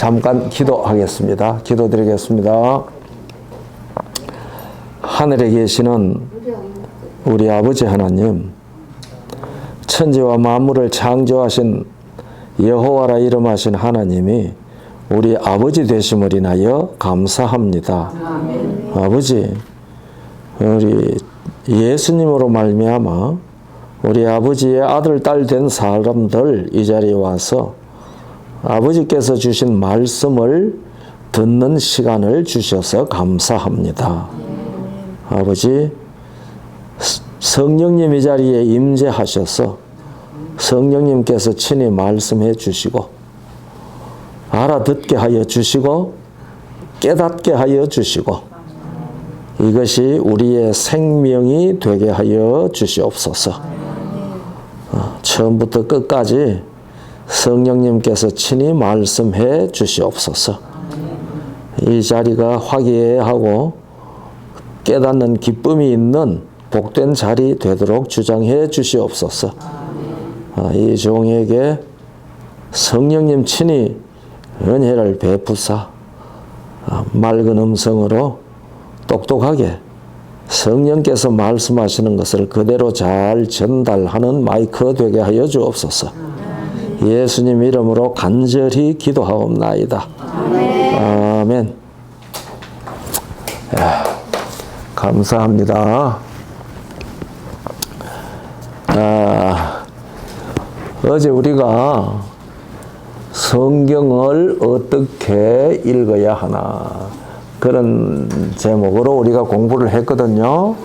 잠깐 기도하겠습니다. 기도드리겠습니다. 하늘에 계시는 우리 아버지 하나님, 천지와 만물을 창조하신 여호와라 이름하신 하나님이 우리 아버지 되심을 인하여 감사합니다. 아멘. 아버지, 우리 예수님으로 말미암아 우리 아버지의 아들, 딸 된 사람들 이 자리에 와서 아버지께서 주신 말씀을 듣는 시간을 주셔서 감사합니다. 아버지, 성령님 이 자리에 임재하셔서 성령님께서 친히 말씀해 주시고 알아듣게 하여 주시고 깨닫게 하여 주시고 이것이 우리의 생명이 되게 하여 주시옵소서. 처음부터 끝까지 성령님께서 친히 말씀해 주시옵소서. 이 자리가 화기애애하고 깨닫는 기쁨이 있는 복된 자리 되도록 주장해 주시옵소서. 이 종에게 성령님 친히 은혜를 베푸사 맑은 음성으로 똑똑하게 성령께서 말씀하시는 것을 그대로 잘 전달하는 마이크 되게 하여 주옵소서. 예수님 이름으로 간절히 기도하옵나이다. 아멘. 감사합니다. 어제 우리가 성경을 어떻게 읽어야 하나 그런 제목으로 우리가 공부를 했거든요.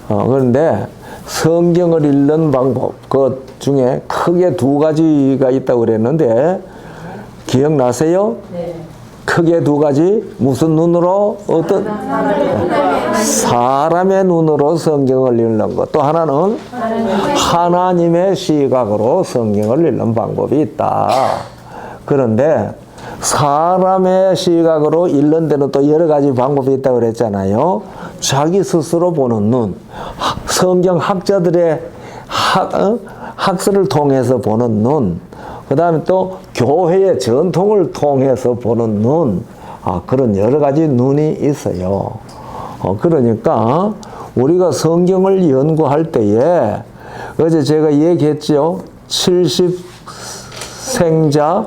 그런데 성경을 읽는 방법 그 중에 크게 두 가지가 있다고 그랬는데 기억나세요? 네. 크게 두 가지. 무슨 눈으로? 어떤? 사람의 눈으로 성경을 읽는 것. 또 하나는 하나님의 시각으로 성경을 읽는 방법이 있다. 그런데 사람의 시각으로 읽는 데는 또 여러 가지 방법이 있다고 그랬잖아요. 자기 스스로 보는 눈, 성경 학자들의 학설을 통해서 보는 눈, 그 다음에 또 교회의 전통을 통해서 보는 눈, 그런 여러 가지 눈이 있어요. 그러니까 우리가 성경을 연구할 때에 어제 제가 얘기했죠. 70생자,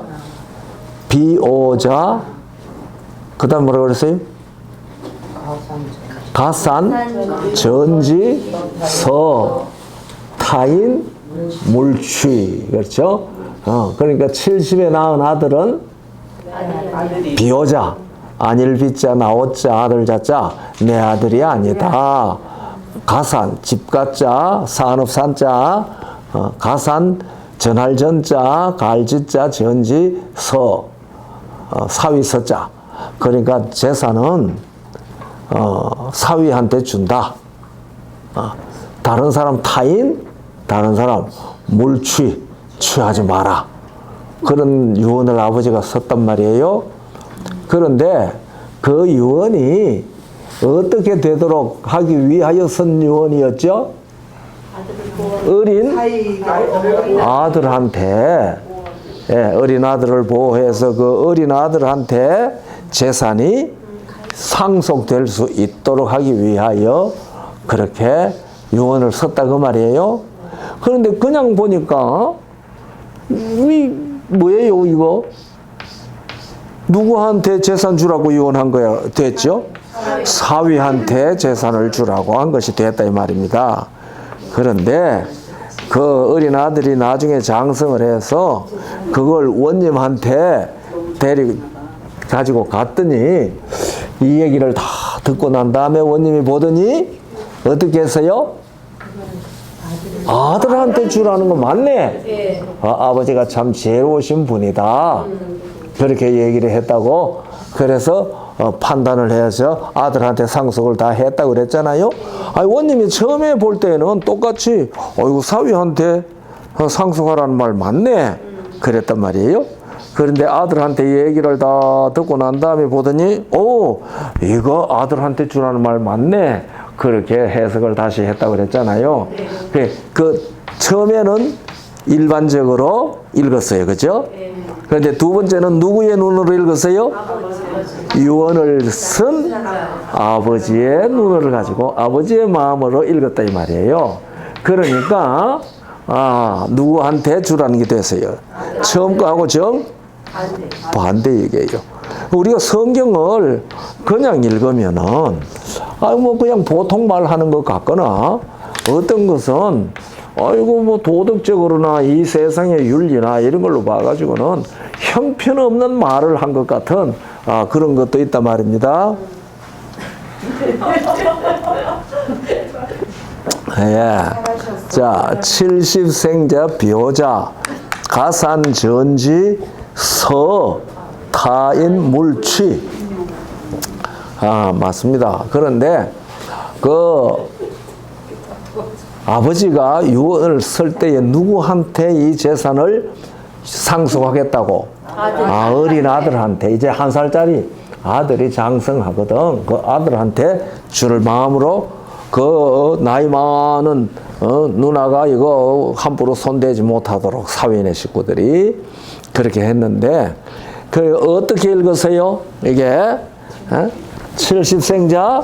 비오자, 그 다음 뭐라고 그랬어요? 가산, 전지, 서, 타인, 물취. 그렇죠? 그러니까 70에 낳은 아들은 비오자, 안일비자, 나오자, 아들 자자, 내 아들이 아니다. 가산, 집가자, 산업산자, 가산, 전할전자, 갈지자, 전지, 서, 사위서자. 그러니까 재산은 사위한테 준다. 다른 사람 타인, 다른 사람 물취, 취하지 마라. 그런 유언을 아버지가 썼단 말이에요. 그런데 그 유언이 어떻게 되도록 하기 위하여 쓴 유언이었죠? 어린 아들한테, 어린 아들을 보호해서 그 어린 아들한테 재산이 상속될 수 있도록 하기 위하여 그렇게 유언을 썼다 그 말이에요. 그런데 그냥 보니까 뭐예요 이거? 누구한테 재산 주라고 유언한 거야 됐죠? 사위한테 재산을 주라고 한 것이 됐다 이 말입니다. 그런데 그 어린 아들이 나중에 장성을 해서 그걸 원님한테 가지고 갔더니 이 얘기를 다 듣고 난 다음에 원님이 보더니 어떻게 했어요? 아들한테 주라는 거 맞네. 아버지가 참 지혜로우신 분이다. 그렇게 얘기를 했다고. 그래서 판단을 해서 아들한테 상속을 다 했다고 그랬잖아요. 원님이 처음에 볼 때는 똑같이 사위한테 상속하라는 말 맞네 그랬단 말이에요. 그런데 아들한테 얘기를 다 듣고 난 다음에 보더니 이거 아들한테 주라는 말 맞네 그렇게 해석을 다시 했다고 그랬잖아요. 그 처음에는 일반적으로 읽었어요. 그죠? 그런데 두 번째는 누구의 눈으로 읽었어요? 유언을 쓴 아버지의 눈을 가지고 아버지의 마음으로 읽었다 이 말이에요. 그러니까 누구한테 주라는 게 됐어요. 처음 거하고 정 반대 얘기예요. 우리가 성경을 그냥 읽으면은 뭐 그냥 보통 말하는 것 같거나 어떤 것은 아이고 뭐 도덕적으로나 이 세상의 윤리나 이런 걸로 봐가지고는 형편없는 말을 한 것 같은 그런 것도 있단 말입니다. 예. 자, 70생자 벼자 가산 전지 서 타인 물취. 맞습니다. 그런데 아버지가 유언을 쓸 때에 누구한테 이 재산을 상속하겠다고? 어린 아들한테. 이제 1살짜리 아들이 장성하거든. 그 아들한테 줄 마음으로 나이 많은 누나가 이거 함부로 손대지 못하도록 사회인의 식구들이 그렇게 했는데 어떻게 읽으세요? 이게 70생자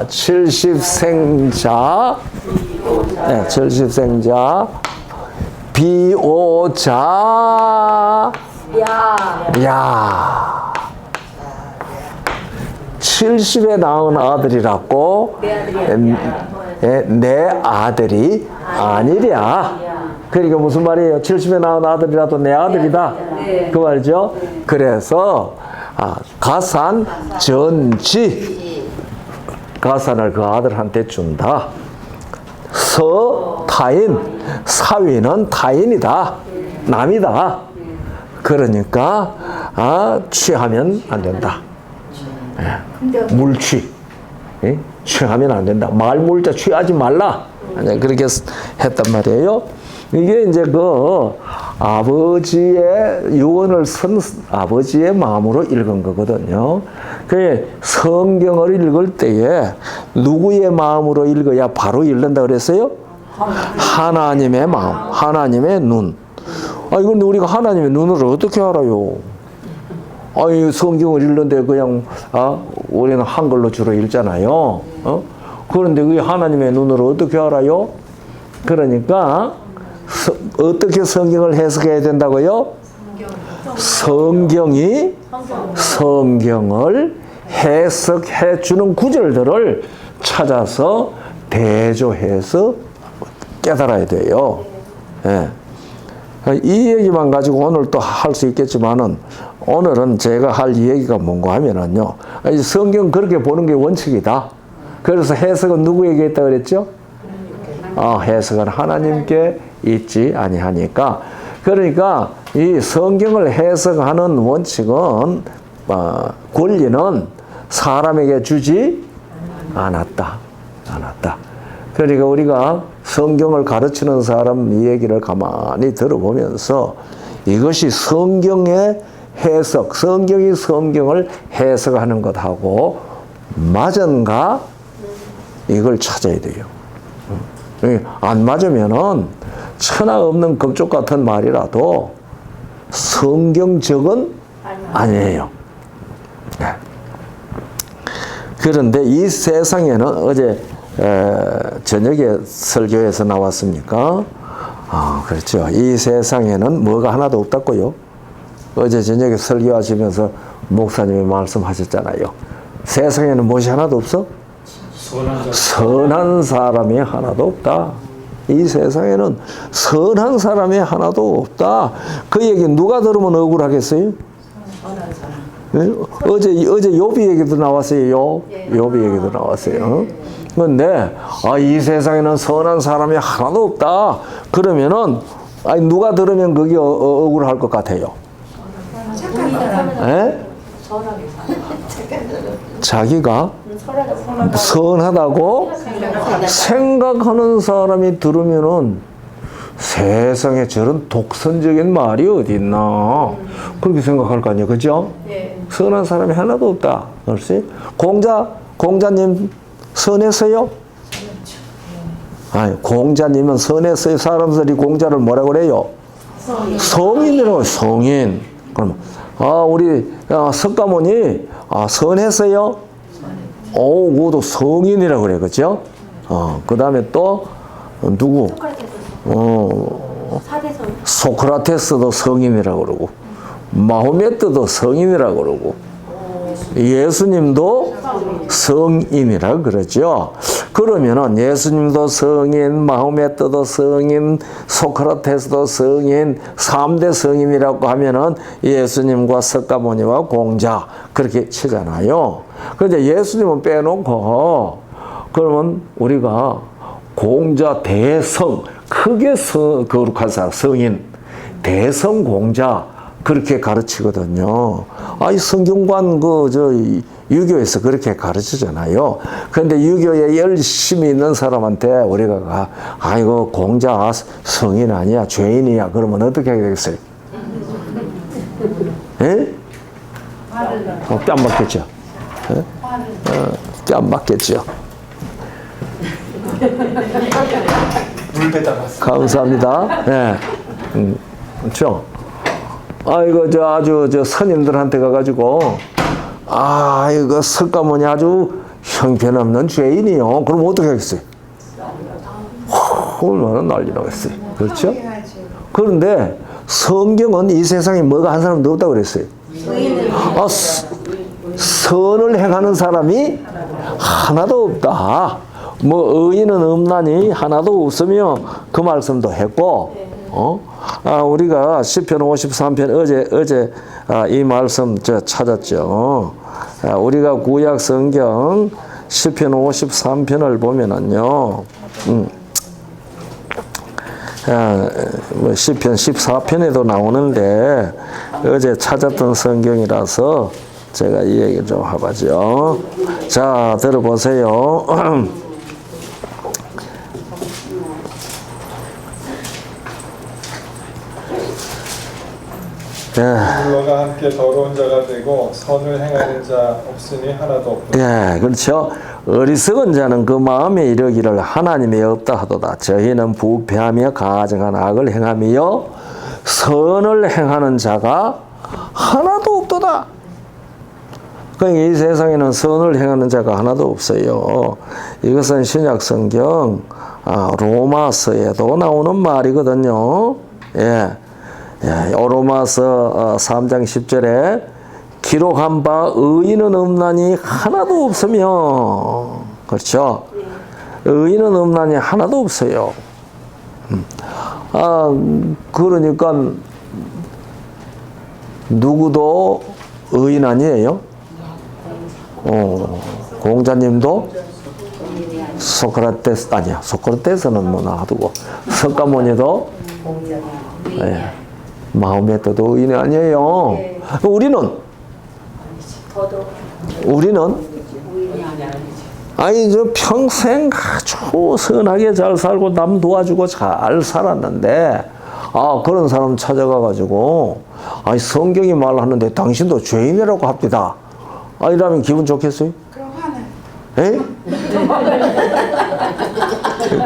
70생자 네, 70생자 비오자 야 70에 낳은 아들이라고 내 아들이 아니랴. 그러니까 무슨 말이에요? 70에 낳은 아들이라도 내 아들이다. 그 말이죠. 그래서 가산 전지 가산을 그 아들한테 준다. 서 타인 사위는 타인이다. 남이다. 그러니까 취하면 안 된다. 물취. 취하면 안 된다. 말물자 취하지 말라. 그렇게 했단 말이에요. 이게 이제 아버지의 유언을 쓴 아버지의 마음으로 읽은 거거든요. 그 성경을 읽을 때에 누구의 마음으로 읽어야 바로 읽는다 그랬어요? 하나님의 마음, 하나님의 눈. 그런데 우리가 하나님의 눈을 어떻게 알아요? 이 성경을 읽는데 그냥 우리는 한글로 주로 읽잖아요. 그런데 그 하나님의 눈으로 어떻게 알아요? 그러니까 어떻게 성경을 해석해야 된다고요? 성경이 성경을 해석해 주는 구절들을 찾아서 대조해서 깨달아야 돼요. 예. 이 얘기만 가지고 오늘 또 할 수 있겠지만은 오늘은 제가 할 얘기가 뭔가 하면은요. 성경 그렇게 보는 게 원칙이다. 그래서 해석은 누구에게 있다 그랬죠? 해석은 하나님께 있지 아니하니까. 그러니까 이 성경을 해석하는 원칙은 권리는 사람에게 주지 않았다. 그러니까 우리가 성경을 가르치는 사람 이 얘기를 가만히 들어보면서 이것이 성경의 해석, 성경이 성경을 해석하는 것하고 맞은가? 이걸 찾아야 돼요. 안 맞으면은 천하 없는 금쪽 같은 말이라도 성경적은 아니에요. 그런데 이 세상에는 어제 저녁에 설교에서 나왔습니까? 그렇죠. 이 세상에는 뭐가 하나도 없다고요. 어제 저녁에 설교하시면서 목사님이 말씀하셨잖아요. 세상에는 무엇이 하나도 없어? 선한 사람이 하나도 없다. 이 세상에는 선한 사람이 하나도 없다. 그 얘기 누가 들으면 억울하겠어요? 네? 어제 욥이 얘기도 나왔어요. 욥이 얘기도 나왔어요. 그런데 이 세상에는 선한 사람이 하나도 없다. 그러면은 누가 들으면 그게 억울할 것 같아요. 자기가 선하다고 생각하는 사람이 들으면은 세상에 저런 독선적인 말이 어디 있나 그렇게 생각할 거 아니에요, 그죠? 선한 사람이 하나도 없다. 그렇지? 공자님 선했어요? 아니, 공자님은 선했어요. 사람들이 공자를 뭐라 그래요? 성인이라고 성인. 그럼 우리 석가모니 선했어요? 그것도 성인이라고 그래, 그죠? 그 다음에 또 누구? 소크라테스도 성인이라고 그러고, 마호메트도 성인이라고 그러고, 예수님도 성인이라고 그러죠. 그러면은 예수님도 성인, 마호메트도 성인, 소크라테스도 성인, 3대 성인이라고 하면은 예수님과 석가모니와 공자 그렇게 치잖아요. 그런데 예수님은 빼놓고 그러면 우리가 공자, 대성, 크게 거룩한 사람, 성인, 대성, 공자 그렇게 가르치거든요. 이 성경관 유교에서 그렇게 가르치잖아요. 그런데 유교에 열심히 있는 사람한테 우리가 이거 공자 성인 아니야, 죄인이야. 그러면 어떻게 하게 되겠어요? 예? 뺨 맞겠죠. 뺨 맞겠죠. 물배다가 감사합니다. 네. 그렇죠. 이거 아주 스님들한테 가가지고 이거 석가모니 아주 형편없는 죄인이요. 그럼 어떻게 하겠어요? 얼마나 난리라고 했어요. 그렇죠? 그런데 성경은 이 세상에 뭐가 한 사람도 없다고 그랬어요. 선을 행하는 사람이 하나도 없다. 의인은 없나니 하나도 없으며 그 말씀도 했고, 우리가 시편 53편 어제 이 말씀 찾았죠. 우리가 구약 성경 시편 53편을 보면은요, 시편 14편에도 나오는데 어제 찾았던 성경이라서 제가 이 얘기 좀 해보죠. 자, 들어보세요. 물러가 함께 더러운 자가 되고 선을 행하는 자 없으니 하나도 없다. 그렇죠. 어리석은 자는 그 마음에 이르기를 하나님이 없다 하도다. 저희는 부패하며 가증한 악을 행하며 선을 행하는 자가 하나도 없도다. 그러니까 이 세상에는 선을 행하는 자가 하나도 없어요. 이것은 신약 성경 로마서에도 나오는 말이거든요. 로마서 3장 10절에 기록한 바 의인은 없나니 하나도 없으며, 그렇죠? 의인은 없나니 하나도 없어요. 그러니까 누구도 의인 아니에요? 공자님도 소크라테스 아니야. 소크라테스는 놔두고 석가모니도 마호메트도 의인이 아니에요. 우리는 저 평생 아주 선하게 잘 살고 남 도와주고 잘 살았는데 그런 사람 찾아가가지고 성경이 말하는데 당신도 죄인이라고 합니다. 이러면 기분 좋겠어요? 그럼 화는?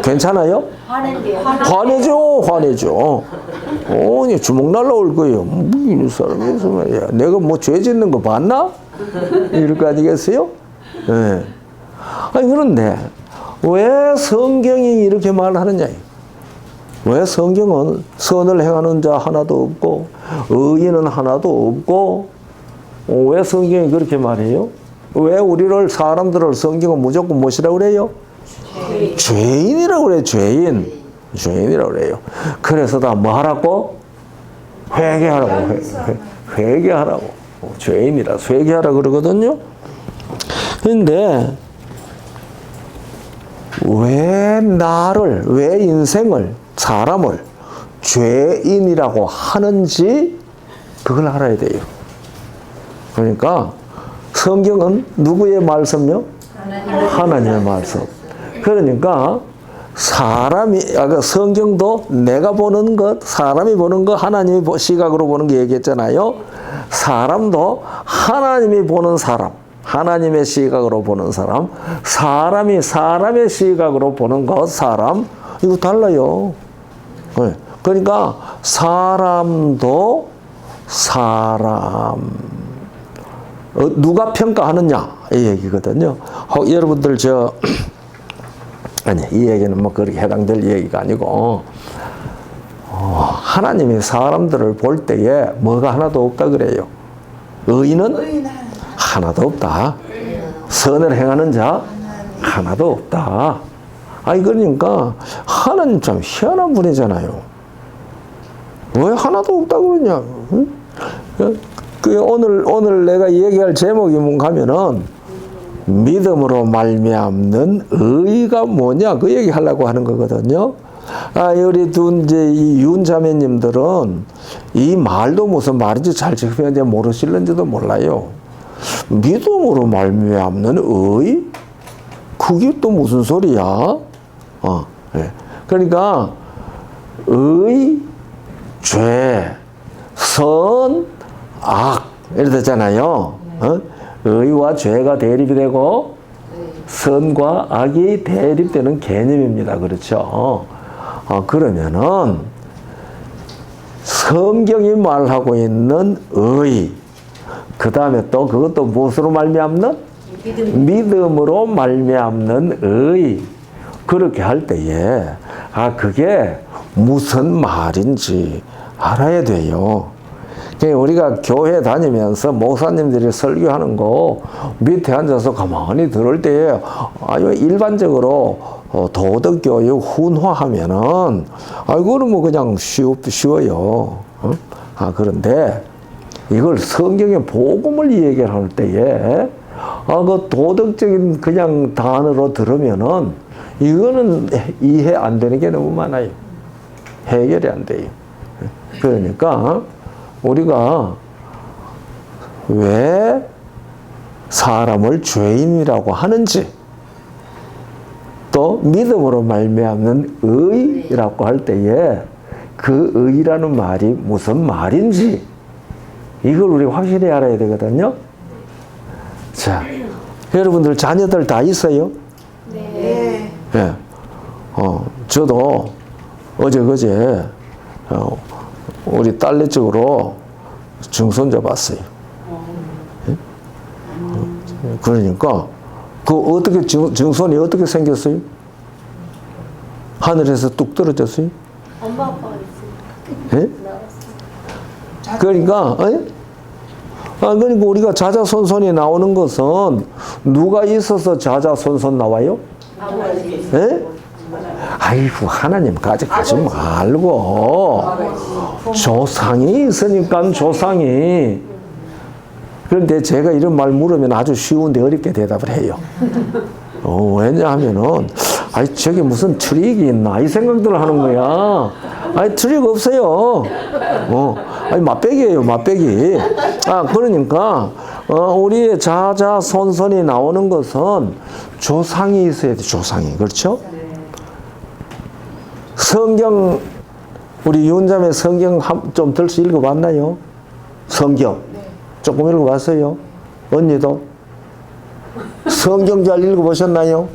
괜찮아요? 화내죠. 주먹 날라올 거예요. 이 사람에서 말이야. 내가 죄 짓는 거 봤나? 이럴 거 아니겠어요? 그런데 왜 성경이 이렇게 말하느냐? 왜 성경은 선을 행하는 자 하나도 없고 의인은 하나도 없고 왜 성경이 그렇게 말해요? 왜 우리를 사람들을 성경은 무조건 무엇이라고 그래요? 죄인이라고 그래요. 죄인이라고 그래요. 그래서 다 뭐 하라고? 회개하라고. 회개하라고. 죄인이라 회개하라고 그러거든요. 근데 왜 인생을, 사람을 죄인이라고 하는지 그걸 알아야 돼요. 그러니까 성경은 누구의 말씀요? 하나님의 말씀. 그러니까 성경도 내가 보는 것, 사람이 보는 것, 하나님이 시각으로 보는 거 얘기했잖아요. 사람도 하나님이 보는 사람, 하나님의 시각으로 보는 사람, 사람이 사람의 시각으로 보는 것, 사람, 이거 달라요. 그러니까 사람도 사람. 누가 평가하느냐 이 얘기거든요. 여러분들 아니 이 얘기는 뭐 그렇게 해당될 얘기가 아니고 하나님이 사람들을 볼 때에 뭐가 하나도 없다 그래요. 의인은 하나도 없다. 선을 행하는 자 하나도 없다. 아니 그러니까 하나님 참 희한한 분이잖아요. 왜 하나도 없다 그러냐? 응? 오늘 내가 얘기할 제목이 뭔가 하면은 믿음으로 말미암는 의가 뭐냐 그 얘기 하려고 하는 거거든요. 우리 이제 이 윤자매님들은 이 말도 무슨 말인지 잘 지금 이제 모르실는지도 몰라요. 믿음으로 말미암는 의? 그게 또 무슨 소리야? 네. 그러니까 의, 죄, 선, 악 이렇게 되잖아요. 의와 죄가 대립이 되고 선과 악이 대립되는 개념입니다. 그렇죠? 그러면은 성경이 말하고 있는 의, 그 다음에 또 그것도 무엇으로 말미암는? 믿음으로 말미암는 의. 그렇게 할 때에 그게 무슨 말인지 알아야 돼요. 우리가 교회 다니면서 목사님들이 설교하는 거 밑에 앉아서 가만히 들을 때에 일반적으로 도덕교육 훈화하면은 이거는 뭐 그냥 쉬워요. 그런데 이걸 성경의 복음을 얘기할 때에 그 도덕적인 그냥 단어로 들으면은 이거는 이해 안 되는 게 너무 많아요. 해결이 안 돼요. 그러니까 우리가 왜 사람을 죄인이라고 하는지 또 믿음으로 말미암는 의라고 할 때에 그 의라는 말이 무슨 말인지 이걸 우리 확실히 알아야 되거든요. 자, 여러분들 자녀들 다 있어요? 네. 네. 저도 어제 우리 딸네 쪽으로 증손자 봤어요. 네? 그러니까 어떻게 증손이 어떻게 생겼어요? 하늘에서 뚝 떨어졌어요? 엄마 아빠가 있으니까. 네? 그러니까 그러니까 우리가 자자손손이 나오는 것은 누가 있어서 자자손손 나와요? 아버지. 네? 아이고 하나님까지 가지 말고 조상이 있으니까 조상이. 그런데 제가 이런 말 물으면 아주 쉬운데 어렵게 대답을 해요. 왜냐하면은 저게 무슨 트릭이 있나 이 생각들을 하는 거야. 트릭 없어요. 맛배기예요, 맛배기. 그러니까 우리의 자자손손이 나오는 것은 조상이 있어야 돼, 조상이. 그렇죠? 성경 우리 윤자매 성경 좀 들수 읽어봤나요? 성경 조금 읽어봤어요? 언니도? 성경 잘 읽어보셨나요?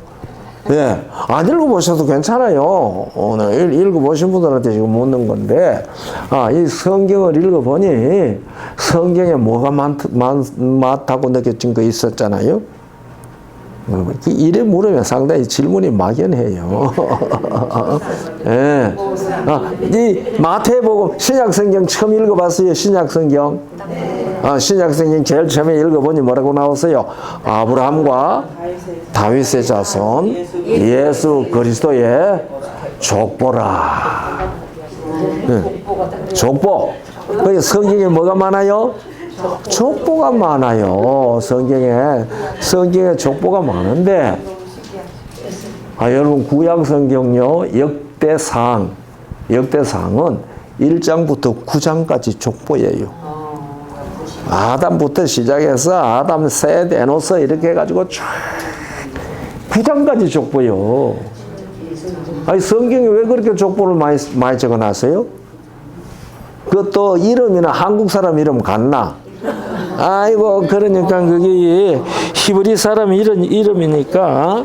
예, 안 읽어보셔도 괜찮아요. 오늘 읽어보신 분들한테 지금 묻는 건데, 이 성경을 읽어보니 성경에 뭐가 많다고 느껴진 거 있었잖아요. 이래 물으면 상당히 질문이 막연해요. 예. 이 마태복음 신약성경 처음 읽어봤어요? 신약성경? 신약성경 제일 처음에 읽어보니 뭐라고 나왔어요? 아브라함과 다윗의 자손 예수 그리스도의 족보라. 족보. 성경에 뭐가 많아요? 족보가 많아요. 성경에 족보가 많은데, 여러분 구약 성경요 역대상은 1장부터 9장까지 족보예요. 아담부터 시작해서 아담 셋 에노스 이렇게 해가지고 쫙 9장까지 족보요. 성경에 왜 그렇게 족보를 많이 적어놨어요? 그것도 이름이나 한국 사람 이름 같나? 그러니까 그게 히브리 사람 이름이니까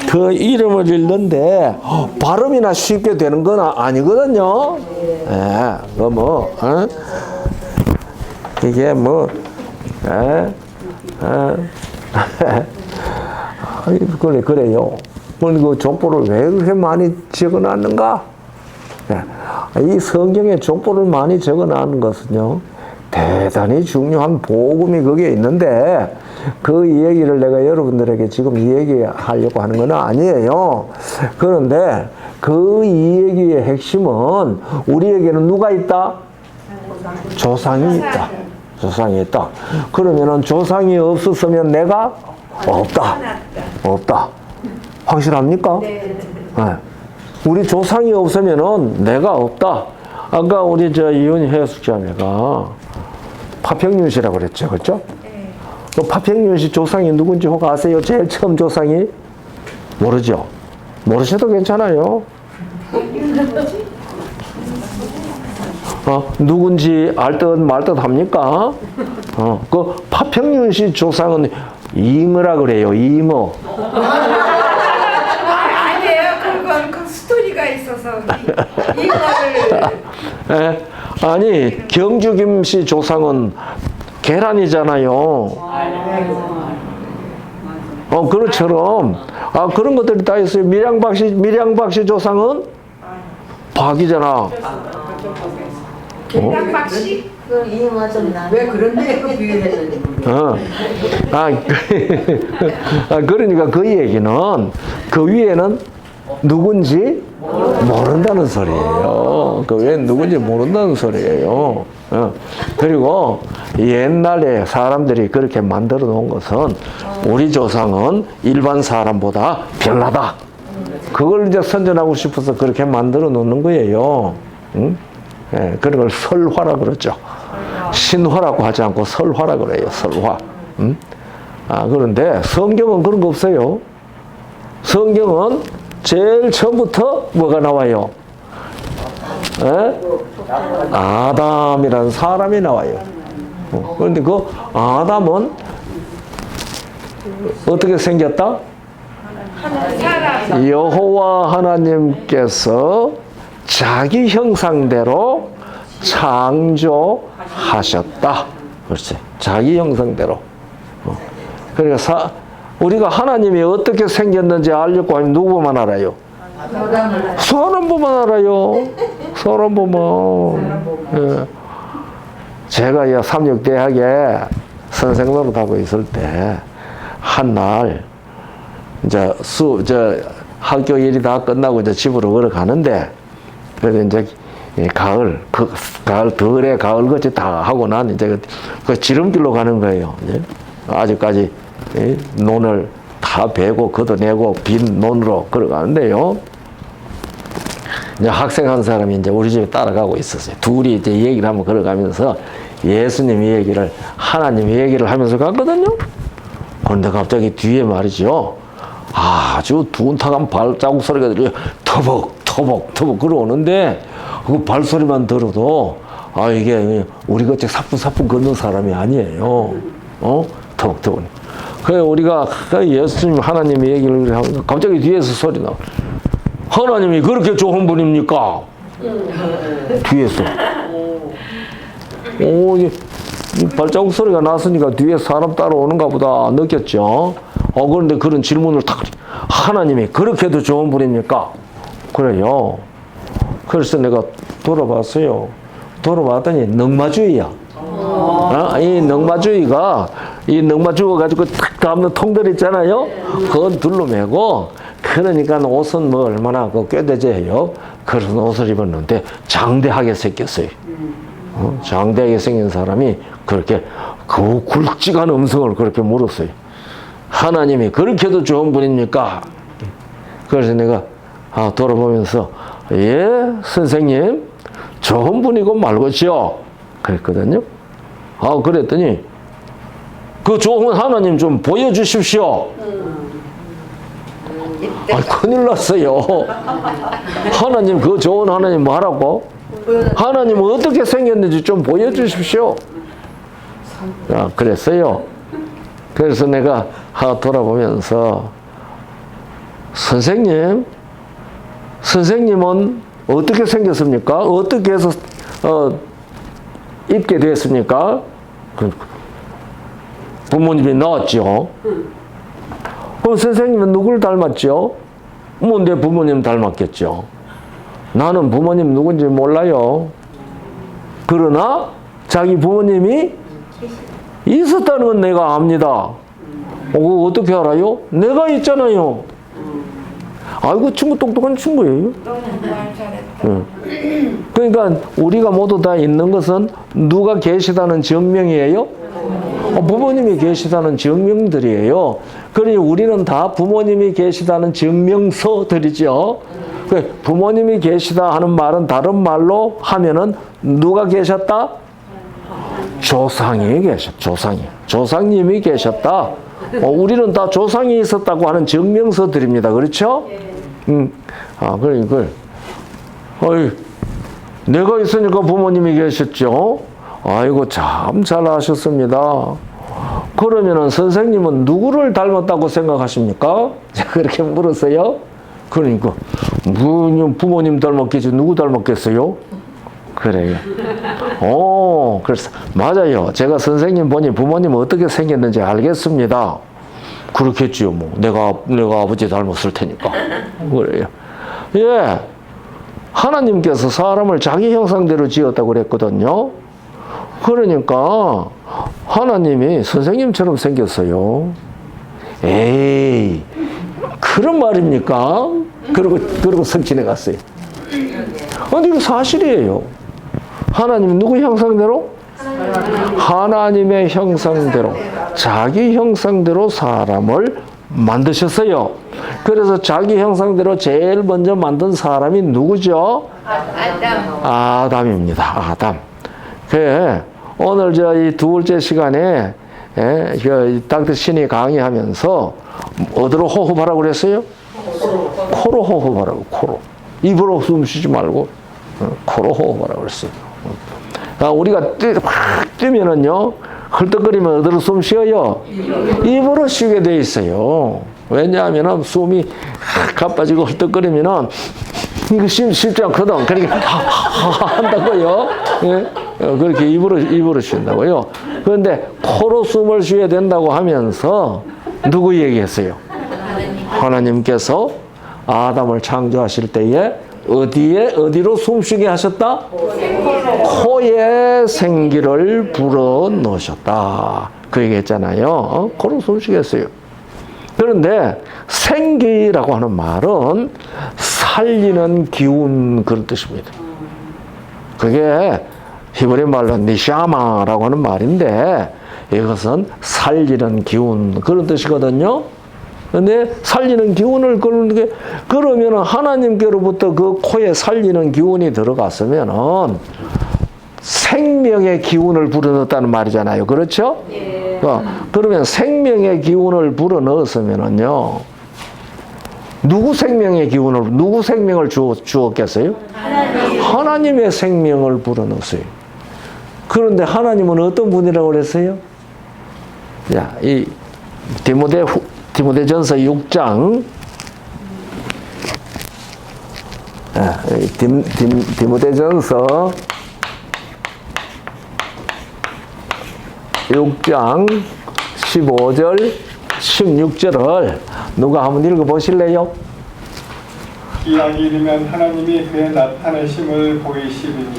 그 이름을 읽는데 발음이나 쉽게 되는 건 아니거든요. 예, 이게 그래요. 그 족보를 왜 그렇게 많이 적어놨는가? 이 성경에 족보를 많이 적어놨는 것은요, 대단히 중요한 복음이 거기에 있는데, 그 이야기를 내가 여러분들에게 지금 이야기하려고 하는 건 아니에요. 그런데 그 이야기의 핵심은 우리에게는 누가 있다? 조상이 있다. 조상이 있다. 그러면은 조상이 없었으면 내가 없다. 없다. 확실합니까? 네. 우리 조상이 없으면은 내가 없다. 아까 우리 이은희 해숙자매가 파평윤 씨라고 그랬죠. 그렇죠? 네. 그 파평윤 씨 조상이 누군지 혹 아세요? 제일 처음 조상이? 모르죠? 모르셔도 괜찮아요. 누군지 알듯 말듯 합니까? 그 파평윤 씨 조상은 이모라 그래요. 이모. 아니에요. 그건 그 스토리가 있어서 이거를 아니 경주김 씨 조상은 계란이잖아요. 그것처럼 그런 것들이 다 있어요. 밀양박 씨 조상은 박이잖아. 밀양박씨? 그 이유가 좀 나. 왜 그런데 그 비유했는지 그러니까 그 얘기는 그 위에는 누군지 모른다는 소리예요. 그 위에 누군지 모른다는 소리예요. 그리고 옛날에 사람들이 그렇게 만들어 놓은 것은 우리 조상은 일반 사람보다 별나다. 그걸 이제 선전하고 싶어서 그렇게 만들어 놓는 거예요. 응? 예, 그런 걸 설화라 그러죠. 신화라고 하지 않고 설화라 그래요. 설화. 그런데 성경은 그런 거 없어요. 성경은 제일 처음부터 뭐가 나와요? 아담이라는 사람이 나와요. 그런데 그 아담은 어떻게 생겼다? 여호와 하나님께서 자기 형상대로 창조하셨다. 그렇지. 자기 형상대로. 그러니까 우리가 하나님이 어떻게 생겼는지 알려고 하면 누구만 알아요? 사람 보면 알아요. 사람 보면. 예. 제가 삼육대학에 선생 노릇하고 있을 때 한날 이제 학교 일이 다 끝나고 이제 집으로 걸어가는데, 그래서 이제 가을 들에 가을같이 다 하고 난 이제 그 지름길로 가는 거예요. 이제 아직까지 논을 다 베고 걷어내고 빈 논으로 걸어가는데요. 이제 학생 한 사람이 이제 우리 집에 따라가고 있었어요. 둘이 이제 얘기를 한번 걸어가면서 예수님 얘기를, 하나님 얘기를 하면서 갔거든요. 그런데 갑자기 뒤에 말이죠. 아주 둔탁한 발자국 소리가 들려요. 터벅 걸어오는데 그 발소리만 들어도 이게 우리 같이 사뿐사뿐 걷는 사람이 아니에요. 터벅. 그래 우리가 예수님 하나님 얘기를 하면 갑자기 뒤에서 소리 나와. 하나님이 그렇게 좋은 분입니까? 뒤에서. 이 발자국 소리가 났으니까 뒤에 사람 따라오는가 보다 느꼈죠. 그런데 그런 질문을 탁, 하나님이 그렇게도 좋은 분입니까? 그래요. 그래서 내가 돌아봤어요. 돌아봤더니 넉마주의야. 이 넉마주의가, 이 넉마주의 가지고 탁 담는 통들 있잖아요. 그건 둘러매고, 그러니까 옷은 뭐 얼마나 꾀대제해요. 그런 옷을 입었는데 장대하게 생겼어요. 장대하게 생긴 사람이 그렇게 그 굵직한 음성을 그렇게 물었어요. 하나님이 그렇게도 좋은 분입니까? 그래서 내가 돌아보면서 선생님 좋은 분이고 말고죠 그랬거든요. 그랬더니 그 좋은 하나님 좀 보여주십시오. 큰일 났어요. 하나님 그 좋은 하나님 뭐하라고? 하나님 어떻게 생겼는지 좀 보여주십시오. 그랬어요. 그래서 내가 돌아보면서 선생님은 어떻게 생겼습니까? 어떻게 해서 입게 됐습니까? 부모님이 낳았죠. 그럼 선생님은 누굴 닮았죠? 뭐 내 부모님 닮았겠죠. 나는 부모님 누군지 몰라요. 그러나 자기 부모님이 있었다는 건 내가 압니다. 어떻게 알아요? 내가 있잖아요. 아이고 친구 똑똑한 친구예요. 너무 말 잘했다. 그러니까 우리가 모두 다 있는 것은 누가 계시다는 증명이에요? 부모님이 계시다는 증명들이에요. 그러니 우리는 다 부모님이 계시다는 증명서들이죠. 부모님이 계시다 하는 말은 다른 말로 하면은 누가 계셨다? 조상이 조상님이 계셨다. 우리는 다 조상이 있었다고 하는 증명서들입니다. 그렇죠? 그러니까 내가 있으니까 부모님이 계셨죠. 아이고 참 잘하셨습니다. 그러면은 선생님은 누구를 닮았다고 생각하십니까? 그렇게 물었어요. 그러니까 부모님 닮았겠지 누구 닮았겠어요? 그래요. 그래서 맞아요. 제가 선생님 보니 부모님 어떻게 생겼는지 알겠습니다. 그렇겠지요. 뭐 내가 아버지 닮았을 테니까. 그래요. 예. 하나님께서 사람을 자기 형상대로 지었다고 그랬거든요. 그러니까 하나님이 선생님처럼 생겼어요. 에이, 그런 말입니까? 그러고 성진해 갔어요. 근데 이거 사실이에요. 하나님이 누구 형상대로? 하나님의 형상대로, 자기 형상대로 사람을 만드셨어요. 그래서 자기 형상대로 제일 먼저 만든 사람이 누구죠? 아담입니다. 아담. 오늘 이 두번째 시간에 닥터 신이 강의하면서 어디로 호흡하라고 그랬어요? 코로 호흡하라고. 코로. 입으로 숨 쉬지 말고 코로 호흡하라고 그랬어요. 우리가 확 뛰면은요, 헐떡거리면 어디로 숨 쉬어요? 입으로 쉬게 돼 있어요. 왜냐하면 숨이 가빠지고 헐떡거리면은 이거 쉽지 않거든. 그러니까 한다고요. 예? 그렇게 입으로 쉰다고요. 그런데 코로 숨을 쉬어야 된다고 하면서 누구 얘기했어요? 하나님께서 아담을 창조하실 때에 어디로 숨쉬게 하셨다? 코에 생기를 불어 넣으셨다. 그 얘기했잖아요. 코로 숨쉬게 했어요. 그런데 생기라고 하는 말은 살리는 기운 그런 뜻입니다. 그게 히브리 말로 니샤마라고 하는 말인데 이것은 살리는 기운 그런 뜻이거든요. 근데 살리는 기운을 그러면 하나님께로부터 그 코에 살리는 기운이 들어갔으면은 생명의 기운을 불어넣었다는 말이잖아요. 그렇죠? 예. 그러면 생명의 기운을 불어넣었으면은요. 누구 생명을 주었겠어요? 하나님의 생명을 불어넣었어요. 그런데 하나님은 어떤 분이라고 그랬어요? 자, 이 디모데전서 6장 디모데전서 6장 15절 16절을 누가 한번 읽어보실래요? 기약이 이르면 하나님이 그의 나타내심을 보이시리니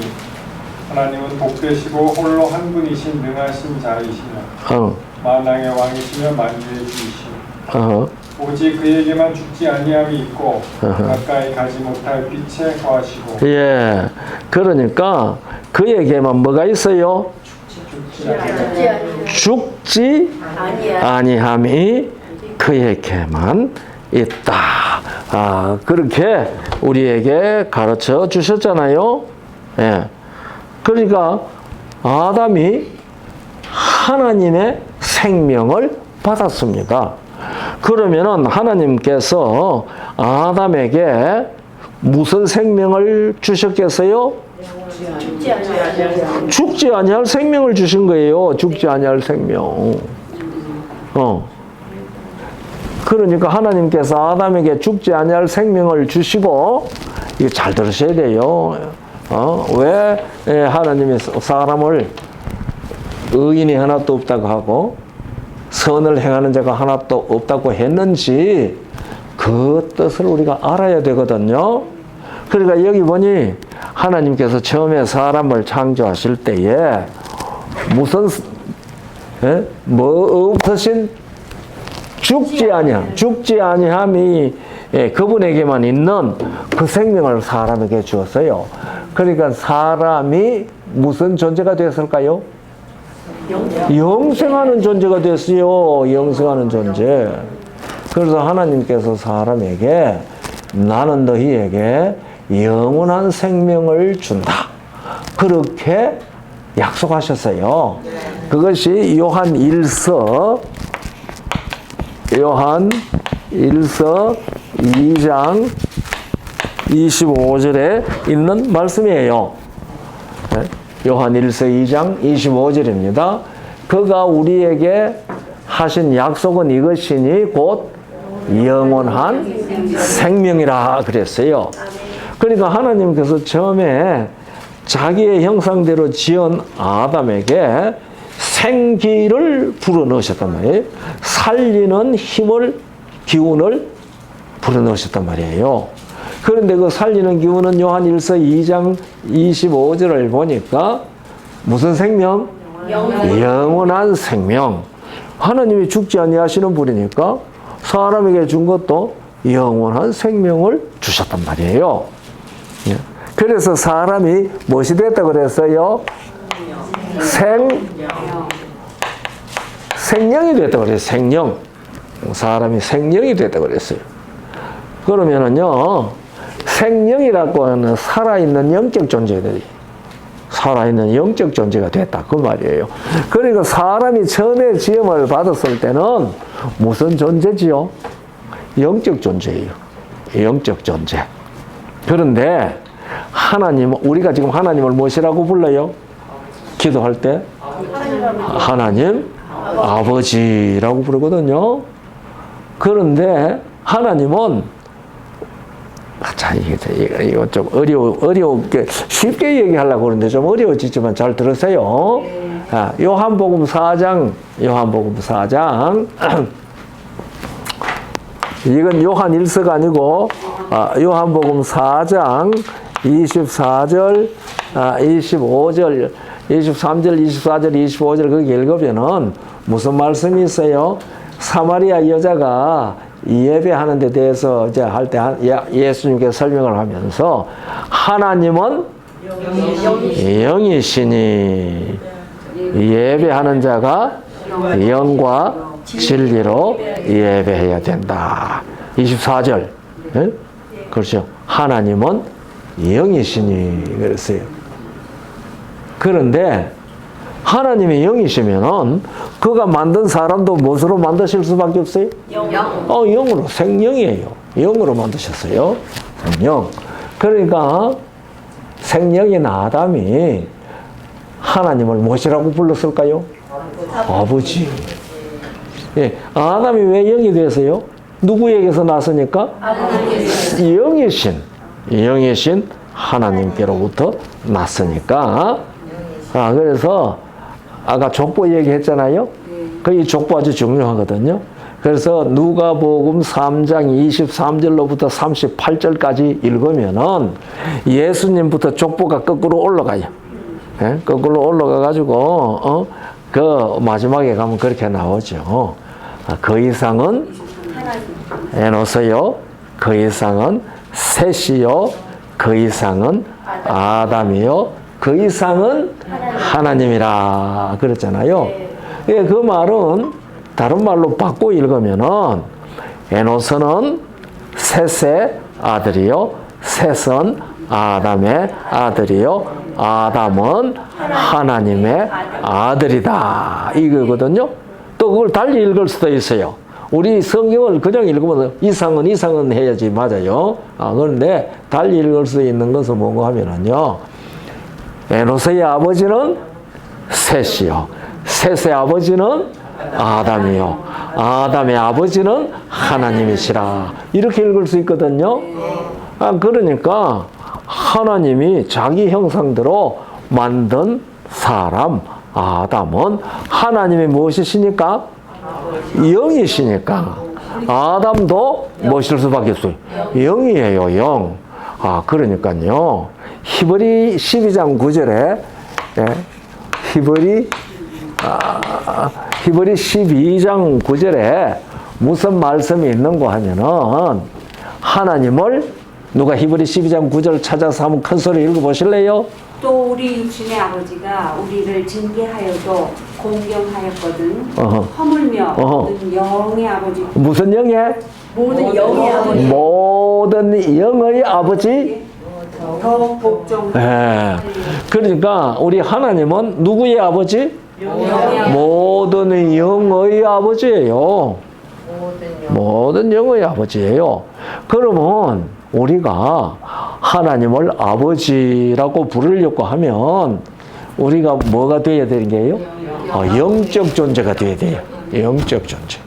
하나님은 복되시고 홀로 한 분이신 능하신 자이시며 만왕의 왕이시며 만주의 주이시며 오직 그에게만 죽지 아니함이 있고 가까이 가지 못할 빛에 거하시고 예, 그러니까 그에게만 뭐가 있어요? 죽지 아니함이 그에게만 있다. 그렇게 우리에게 가르쳐 주셨잖아요. 예. 그러니까 아담이 하나님의 생명을 받았습니다. 그러면은 하나님께서 아담에게 무슨 생명을 주셨겠어요? 죽지 아니할 생명을 주신 거예요. 죽지 아니할 생명. 그러니까 하나님께서 아담에게 죽지 아니할 생명을 주시고, 이거 잘 들으셔야 돼요. 왜 하나님이 사람을 의인이 하나도 없다고 하고 선을 행하는 자가 하나도 없다고 했는지 그 뜻을 우리가 알아야 되거든요. 그러니까 여기 보니 하나님께서 처음에 사람을 창조하실 때에 무슨 뭐 없으신 죽지 아니함이 그분에게만 있는 그 생명을 사람에게 주었어요. 그러니까 사람이 무슨 존재가 되었을까요? 영생하는 존재가 됐어요. 영생하는 존재. 그래서 하나님께서 사람에게 나는 너희에게 영원한 생명을 준다. 그렇게 약속하셨어요. 그것이 요한 1서 2장 25절에 있는 말씀이에요. 요한 1서 2장 25절입니다. 그가 우리에게 하신 약속은 이것이니 곧 영원한 생명이라 그랬어요. 그러니까 하나님께서 처음에 자기의 형상대로 지은 아담에게 생기를 불어넣으셨단 말이에요. 살리는 기운을 불어넣으셨단 말이에요. 그런데 그 살리는 기운은 요한 1서 2장 25절을 보니까 무슨 생명? 영원한 생명. 하나님이 죽지 아니하시는 분이니까 사람에게 준 것도 영원한 생명을 주셨단 말이에요. 그래서 사람이 무엇이 됐다고 그랬어요? 생명이 됐다고 그랬어요. 생명. 사람이 생명이 됐다고 그랬어요. 그러면은요, 생명이라고 하는 살아있는 영적 존재들이 살아있는 영적 존재가 됐다. 그 말이에요. 그러니까 사람이 처음에 지음을 받았을 때는 무슨 존재지요? 영적 존재예요. 영적 존재. 그런데 우리가 지금 하나님을 무엇이라고 불러요? 기도할 때? 하나님 아버지라고 부르거든요. 그런데 하나님은 이거 좀 어려우게 쉽게 얘기하려고 그러는데 좀 어려워지지만 잘 들으세요. 요한복음 4장 이건 요한 1서가 아니고 요한복음 4장 24절 25절 23절 24절 25절 거기 읽으면은 무슨 말씀이 있어요? 사마리아 여자가 예배하는 데 대해서 이제 할 때 예수님께 설명을 하면서 하나님은 영이시니 예배하는 자가 영과 진리로 예배해야 된다. 24절. 네? 그렇죠. 하나님은 영이시니 그랬어요. 그런데 하나님이 영이시면은 그가 만든 사람도 무엇으로 만드실 수밖에 없어요? 영으로. 생명이에요. 영으로 만드셨어요. 생명. 그러니까 생명인 아담이 하나님을 무엇이라고 불렀을까요? 아버지. 예, 아담이 왜 영이 됐어요? 누구에게서 났으니까? 영이신 하나님께로부터 났으니까. 그래서 아까 족보 얘기했잖아요. 이 족보 아주 중요하거든요. 그래서 누가복음 3장 23절로부터 38절까지 읽으면은 예수님부터 족보가 거꾸로 올라가요. 예? 거꾸로 올라가가지고 그 마지막에 가면 그렇게 나오죠. 그 이상은 에노스요. 그 이상은 셋이요. 그 이상은 아담이요. 그 이상은 하나님이라 그랬잖아요. 예, 그 말은 다른 말로 바꿔 읽으면은 에노스는 셋의 아들이요, 셋은 아담의 아들이요, 아담은 하나님의 아들이다 이거거든요. 또 그걸 달리 읽을 수도 있어요. 우리 성경을 그냥 읽으면 이상은 해야지 맞아요. 그런데 달리 읽을 수 있는 것은 뭔가 하면은요. 에노스의 아버지는 셋이요. 셋의 아버지는 아담이요. 아담의 아버지는 하나님이시라. 이렇게 읽을 수 있거든요. 그러니까 하나님이 자기 형상대로 만든 사람 아담은 하나님이 무엇이시니까? 영이시니까 아담도 무엇일 수밖에 없어요? 영이에요. 영. 그러니까요. 히브리 12장 9절에 히브리 12장 9절에 무슨 말씀이 있는고 하면은 하나님을 누가 히브리 12장 9절 찾아서 한번 큰 소리 읽어보실래요? 또 우리 육신의 아버지가 우리를 징계하여도 공경하였거든. 허물며 모든 영의 아버지. 무슨 영의? 모든 영의 아버지. 모든 영의 아버지? 더 복종. 그러니까 우리 하나님은 누구의 아버지? 모든 영의 아버지예요. 모든 영의 아버지예요. 그러면 우리가 하나님을 아버지라고 부르려고 하면 우리가 뭐가 되어야 되는 게요? 영적 존재가 되어야 돼요. 영적 존재.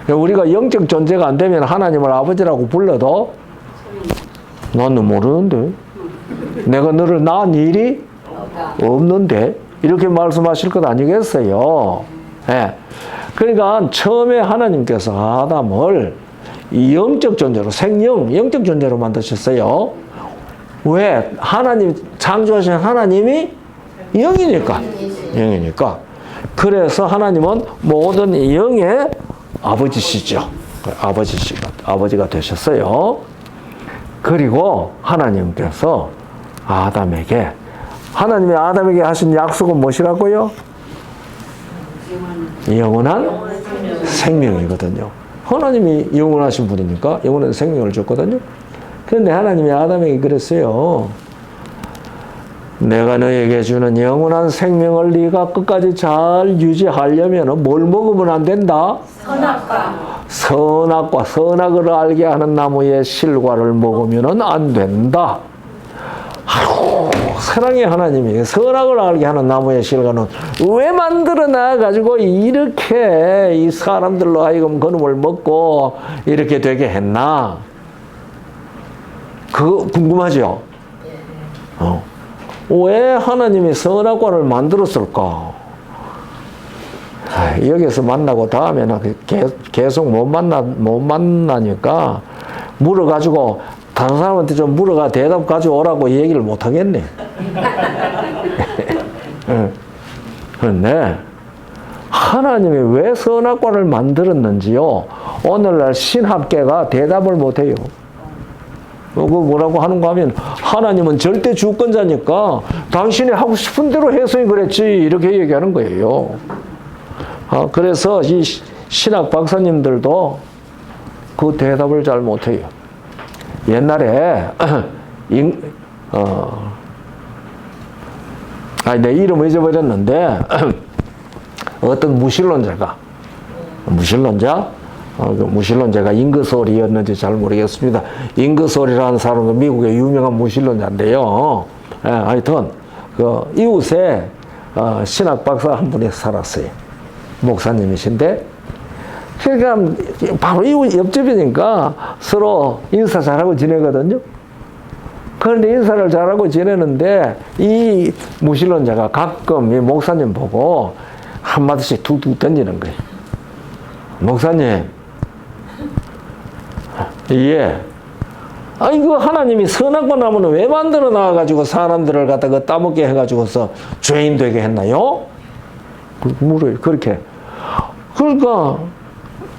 우리가 영적 존재가 안 되면 하나님을 아버지라고 불러도 나는 모르는데 내가 너를 낳은 일이 없는데 이렇게 말씀하실 것 아니겠어요? 그러니까 처음에 하나님께서 아담을 영적 존재로 생명, 영적 존재로 만드셨어요. 왜? 하나님 창조하신 하나님이 영이니까. 영이니까. 그래서 하나님은 모든 영의 아버지시죠. 아버지가 되셨어요. 그리고 하나님께서 하나님이 아담에게 하신 약속은 무엇이라고요? 영원한 생명이거든요. 하나님이 영원하신 분이니까 영원한 생명을 줬거든요. 그런데 하나님이 아담에게 그랬어요. 내가 너에게 주는 영원한 생명을 네가 끝까지 잘 유지하려면 뭘 먹으면 안 된다? 선악과 선악을 알게 하는 나무의 실과를 먹으면 안 된다. 아이고, 사랑의 하나님이 선악을 알게 하는 나무의 실과는 왜 만들어 놔가지고 이렇게 이 사람들로 하여금 그놈을 먹고 이렇게 되게 했나? 그거 궁금하죠? 왜 하나님이 선악과를 만들었을까? 여기서 만나고 다음에는 계속 못 만나니까 물어가지고 다른 사람한테 좀 물어가 대답 가지고 오라고 얘기를 못 하겠네. 그런데 하나님이 왜 선악과를 만들었는지요? 오늘날 신학계가 대답을 못 해요. 그 뭐라고 하는가 하면 하나님은 절대 주권자니까 당신이 하고 싶은 대로 해서 그랬지 이렇게 얘기하는 거예요. 그래서 이 신학 박사님들도 그 대답을 잘 못해요. 옛날에 내 이름 잊어버렸는데 어떤 무신론자가 잉거솔이었는지 잘 모르겠습니다. 잉거솔이라는 사람은 미국의 유명한 무신론자인데요. 하여튼 그 이웃에 신학 박사 한 분이 살았어요. 목사님이신데 그러니까 바로 이웃 옆집이니까 서로 인사 잘하고 지내거든요. 그런데 인사를 잘하고 지내는데 이 무신론자가 가끔 이 목사님 보고 한마디씩 툭툭 던지는 거예요. 목사님, 이거 하나님이 선악과 나무는 왜 만들어 놔가지고 사람들을 갖다가 따먹게 해가지고서 죄인 되게 했나요? 물어요. 그렇게. 그러니까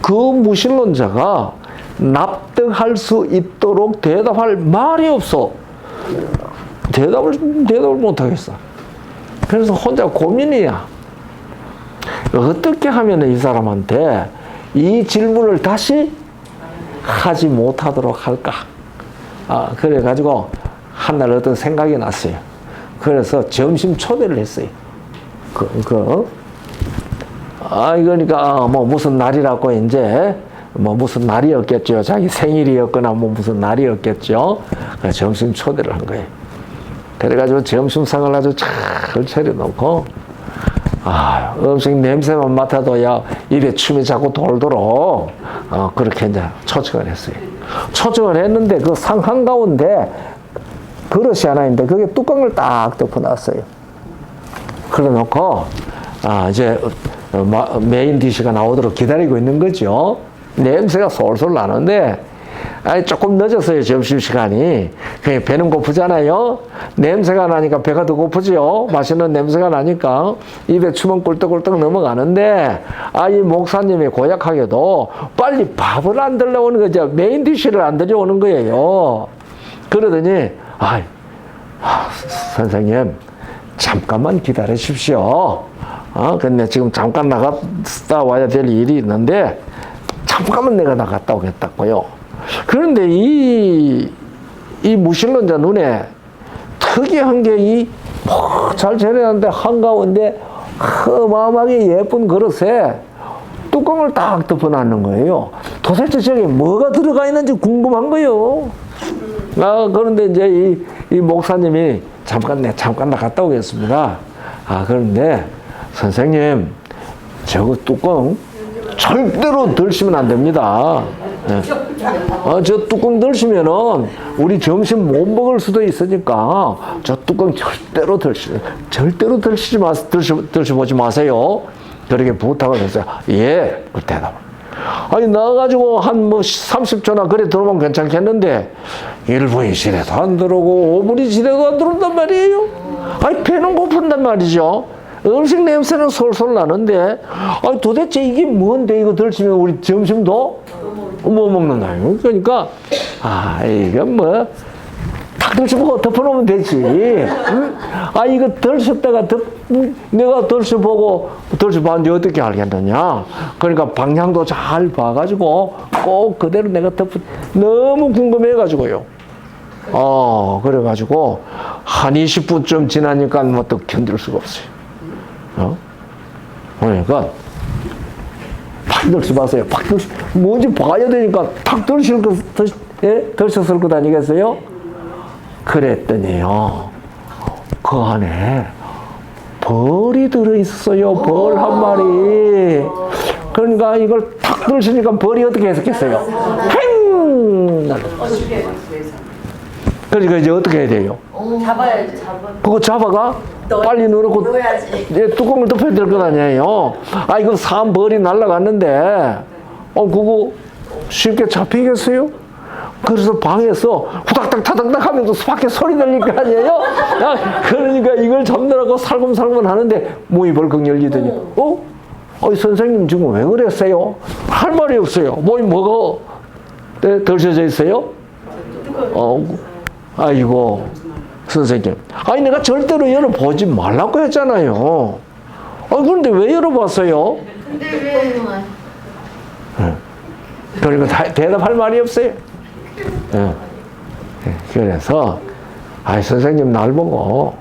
그 무신론자가 납득할 수 있도록 대답할 말이 없어. 대답을 못 하겠어. 그래서 혼자 고민이야. 어떻게 하면 이 사람한테 이 질문을 다시 하지 못하도록 할까? 그래가지고 한날 어떤 생각이 났어요. 그래서 점심 초대를 했어요. 그러니까 뭐 무슨 날이라고 이제 뭐 무슨 날이었겠죠. 자기 생일이었거나 뭐 무슨 날이었겠죠. 점심 초대를 한 거예요. 그래가지고 점심상을 아주 잘 차려놓고 음식 냄새만 맡아도야 입에 침이 자꾸 돌도록 그렇게 이제 초청을 했어요. 초청을 했는데 그 상 한가운데 그릇이 하나 있는데 그게 뚜껑을 딱 덮어놨어요. 그래놓고 이제 메인 디시가 나오도록 기다리고 있는 거죠. 냄새가 솔솔 나는데 조금 늦었어요. 점심시간이. 그냥 배는 고프잖아요. 냄새가 나니까 배가 더 고프죠. 맛있는 냄새가 나니까 입에 침은 꿀떡꿀떡 넘어가는데 이 목사님이 고약하게도 빨리 밥을 안 들려오는 거죠. 메인 디시를 안 들려오는 거예요. 그러더니 선생님 잠깐만 기다리십시오. 근데 지금 잠깐 나갔다 와야 될 일이 있는데 잠깐만 내가 나갔다 오겠다고요. 그런데 이 무신론자 눈에 특이한 게 잘 차려놨는데 한가운데 어마어마하게 예쁜 그릇에 뚜껑을 딱 덮어놨는 거예요. 도대체 저게 뭐가 들어가 있는지 궁금한 거예요. 그런데 이제 이 목사님이 잠깐 나갔다 오겠습니다. 그런데 선생님 저거 뚜껑 절대로 덜시면 안 됩니다. 저 뚜껑 덜시면은 우리 점심 못 먹을 수도 있으니까 저 뚜껑 절대로 덜시보지 마세요. 그렇게 부탁을 했어요. 예, 그 대답. 나가지고 한 30초나 그래 들어오면 괜찮겠는데 1분이 지나도 안 들어오고 5분이 지나도 안 들어온단 말이에요. 배는 고픈단 말이죠. 음식 냄새는 솔솔 나는데 도대체 이게 뭔데 이거 덜치면 우리 점심도 못 먹는다요. 그러니까 이건 탁 덜쳐보고 덮어놓으면 되지. 응? 이거 덜쳤다가 내가 덜쳐봤는데 어떻게 알겠느냐. 그러니까 방향도 잘 봐가지고 꼭 그대로 내가 너무 궁금해가지고요. 그래가지고 한 20분쯤 지나니까 또 견딜 수가 없어요. 그러니까 팍 덜지 마세요. 뭔지 봐야 되니까 탁 덜쳤을 것 아니겠어요? 그랬더니요, 그 안에 벌이 들어있어요. 벌 한 마리. 그러니까 이걸 탁 덜치니까 벌이 어떻게 했겠어요? 팽! 그러니까 이제 어떻게 해야 돼요? 잡아야지. 그거 잡아가 빨리 넣어놓고 뚜껑을 덮어야 될 것 아니에요. 이거 산 벌이 날아갔는데 그거 쉽게 잡히겠어요? 그래서 방에서 후닥닥 타닥닥 하면서 밖에 소리 들릴 거 아니에요? 그러니까 이걸 잡느라고 살금살금 하는데 문이 벌컥 열리더니 선생님 지금 왜 그랬어요? 할 말이 없어요. 뭐가 덜쳐져 있어요? 아이고 선생님, 내가 절대로 열어보지 말라고 했잖아요. 그런데 왜 열어봤어요? 근데 왜? 그러니까 대답할 말이 없어요. 그래서 선생님 날 보고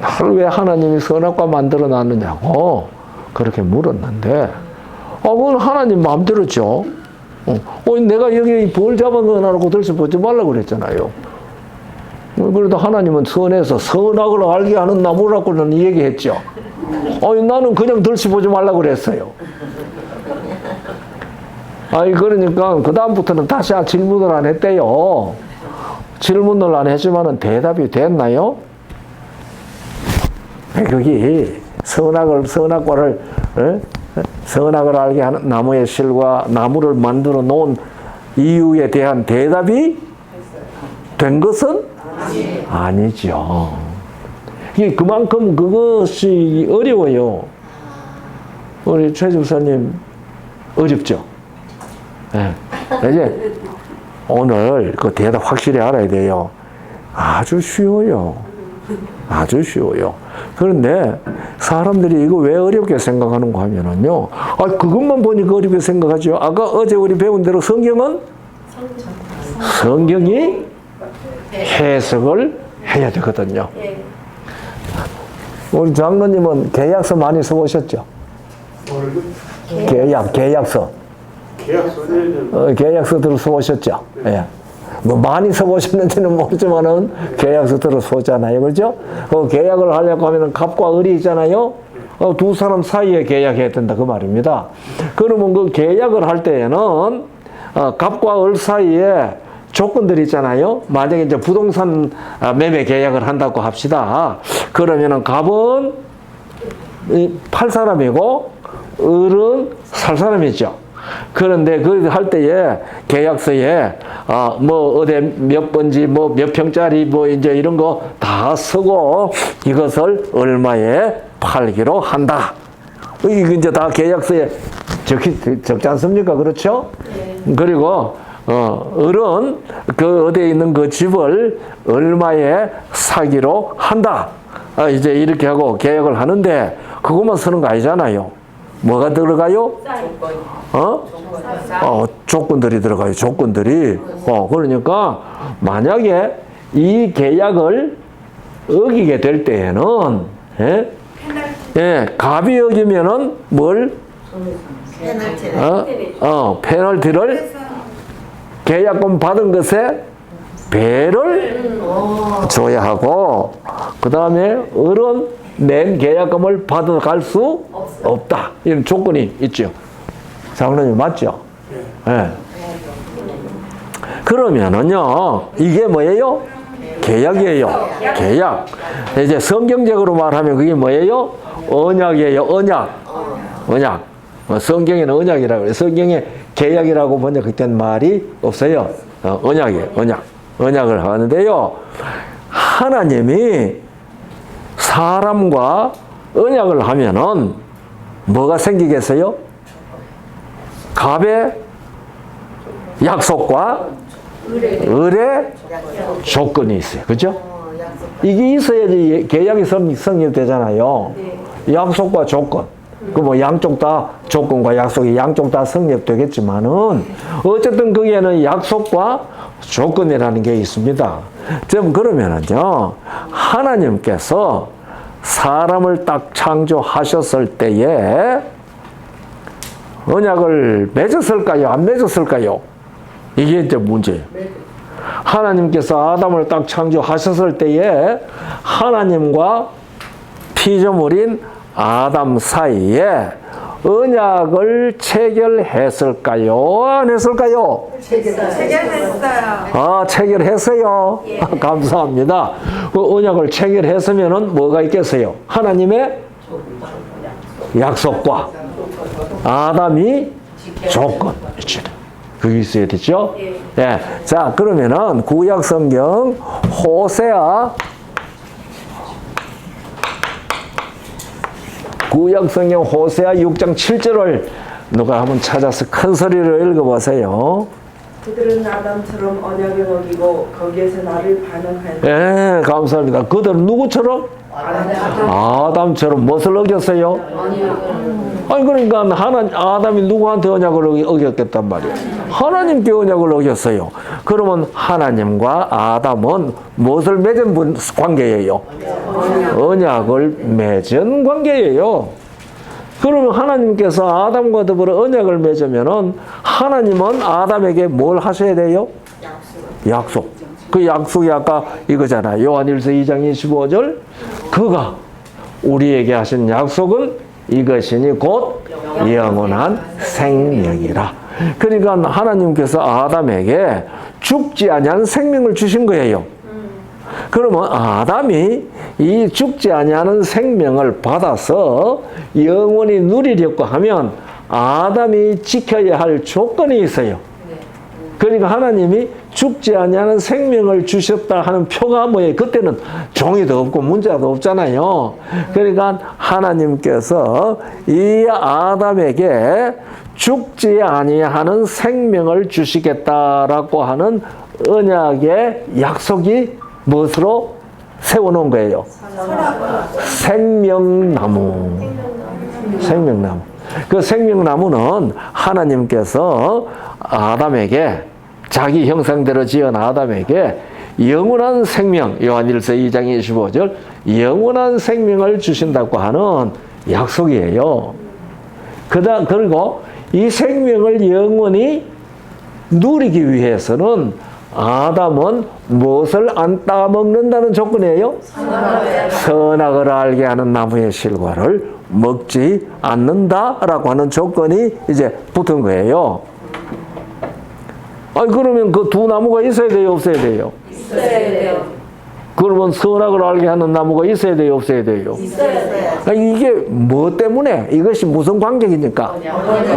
나를 왜 하나님이 선악과 만들어 놨느냐고 그렇게 물었는데 그건 하나님 마음대로죠. 내가 여기 벌 잡아넣어놓고 들춰보지 말라고 그랬잖아요. 그래도 하나님은 선에서 선악을 알게 하는 나무라고는 얘기했죠. 나는 그냥 들춰보지 말라고 그랬어요. 그러니까 그다음부터는 다시 질문을 안 했대요. 질문을 안 했지만은 대답이 됐나요? 거기 선악과를 알게 하는 나무의 실과 나무를 만들어 놓은 이유에 대한 대답이 된 것은 아니죠. 이게 그만큼 그것이 어려워요. 우리 최 집사님 어렵죠? 이제 오늘 그 대답 확실히 알아야 돼요. 아주 쉬워요. 아주 쉬워요. 그런데 사람들이 이거 왜 어렵게 생각하는가 하면은요, 그것만 보니까 어렵게 생각하죠. 아까 어제 우리 배운 대로 성경은 성경이 해석을 해야 되거든요. 우리 장로님은 계약서 많이 써보셨죠? 계약서. 계약서들을 써보셨죠? 예. 많이 써보셨는지는 모르지만은 계약서들을 써잖아요. 그죠? 계약을 하려고 하면은 갑과 을이 있잖아요. 두 사람 사이에 계약해야 된다 그 말입니다. 그러면 그 계약을 할 때에는 갑과 을 사이에 조건들이 있잖아요. 만약에 이제 부동산 매매 계약을 한다고 합시다. 그러면은 갑은 팔 사람이고 을은 살 사람이죠. 그런데 그 할 때에 계약서에 뭐 어디 몇 번지 뭐 몇 평짜리 뭐 이제 이런 거 다 쓰고 이것을 얼마에 팔기로 한다. 이거 이제 다 계약서에 적지 않습니까? 그렇죠? 그리고 을은 그 어디에 있는 그 집을 얼마에 사기로 한다. 이제 이렇게 하고 계약을 하는데 그것만 쓰는 거 아니잖아요. 뭐가 들어가요? 조건들이 들어가요. 조건들이. 그러니까 만약에 이 계약을 어기게 될 때에는 갑이 어기면은 뭘? 페널티를 계약금 받은 것에 배를 줘야 하고, 그 다음에 을은 낸 계약금을 받아갈 수 없다. 이런 조건이 있죠. 장로님 맞죠? 네. 그러면은요, 이게 뭐예요? 계약이에요. 계약. 이제 성경적으로 말하면 그게 뭐예요? 언약이에요. 언약. 성경에는 언약이라고 그래요. 성경에 계약이라고 먼저 그때는 말이 없어요. 언약이에요. 언약을 하는데요. 하나님이 사람과 언약을 하면은 뭐가 생기겠어요? 갑의 약속과 을의 조건이 있어요. 그죠? 이게 있어야지 계약이 성립되잖아요. 약속과 조건. 그 뭐 양쪽 다 조건과 약속이 양쪽 다 성립되겠지만은 어쨌든 거기에는 약속과 조건이라는 게 있습니다. 좀 그러면은요, 하나님께서 사람을 딱 창조하셨을 때에 언약을 맺었을까요? 안 맺었을까요? 이게 이제 문제예요. 하나님께서 아담을 딱 창조하셨을 때에 하나님과 피조물인 아담 사이에 언약을 체결했을까요? 안 했을까요? 체결했어요. 체결했어요. 감사합니다. 그 언약을 체결했으면은 뭐가 있겠어요? 하나님의 약속과 아담이 조건. 그게 있어야 되죠? 예. 자, 그러면은 구약 성경 구약 성경 호세아 6장 7절을 누가 한번 찾아서 큰 소리로 읽어보세요. 그들은 아담처럼 언약을 어기고 거기에서 나를 반응하였다. 예, 감사합니다. 그들은 누구처럼? 아담처럼 무엇을 어겼어요? 아니 그러니까 아담이 누구한테 언약을 어겼겠단 말이에요? 하나님께 언약을 어겼어요. 그러면 하나님과 아담은 무엇을 맺은 관계예요? 언약을 맺은 관계예요. 그러면 하나님께서 아담과 더불어 언약을 맺으면은 하나님은 아담에게 뭘 하셔야 돼요? 약속. 그 약속이 아까 이거잖아요. 요한일서 2장 25절. 그가 우리에게 하신 약속은 이것이니 곧 영원한 생명이라. 그러니까 하나님께서 아담에게 죽지 아니하는 생명을 주신 거예요. 그러면 아담이 이 죽지 아니하는 생명을 받아서 영원히 누리려고 하면 아담이 지켜야 할 조건이 있어요. 그러니까 하나님이 죽지 아니하는 생명을 주셨다 하는 표가 뭐예요? 그때는 종이도 없고 문자도 없잖아요. 그러니까 하나님께서 이 아담에게 죽지 아니하는 생명을 주시겠다라고 하는 언약의 약속이 무엇으로 세워놓은 거예요? 생명나무. 생명나무. 그 생명나무는 하나님께서 아담에게 자기 형상대로 지은 아담에게 영원한 생명, 요한일서 2장 25절 영원한 생명을 주신다고 하는 약속이에요. 그리고 이 생명을 영원히 누리기 위해서는 아담은 무엇을 안 따먹는다는 조건이에요? 선악을 알게 하는 나무의 실과를 먹지 않는다라고 하는 조건이 이제 붙은 거예요. 아니 그러면 그 두 나무가 있어야 돼요, 없어야 돼요? 있어야 돼요. 그러면 선악을 알게 하는 나무가 있어야 돼요, 없어야 돼요? 아니, 이게 뭐 때문에? 이것이 무슨 관계입니까?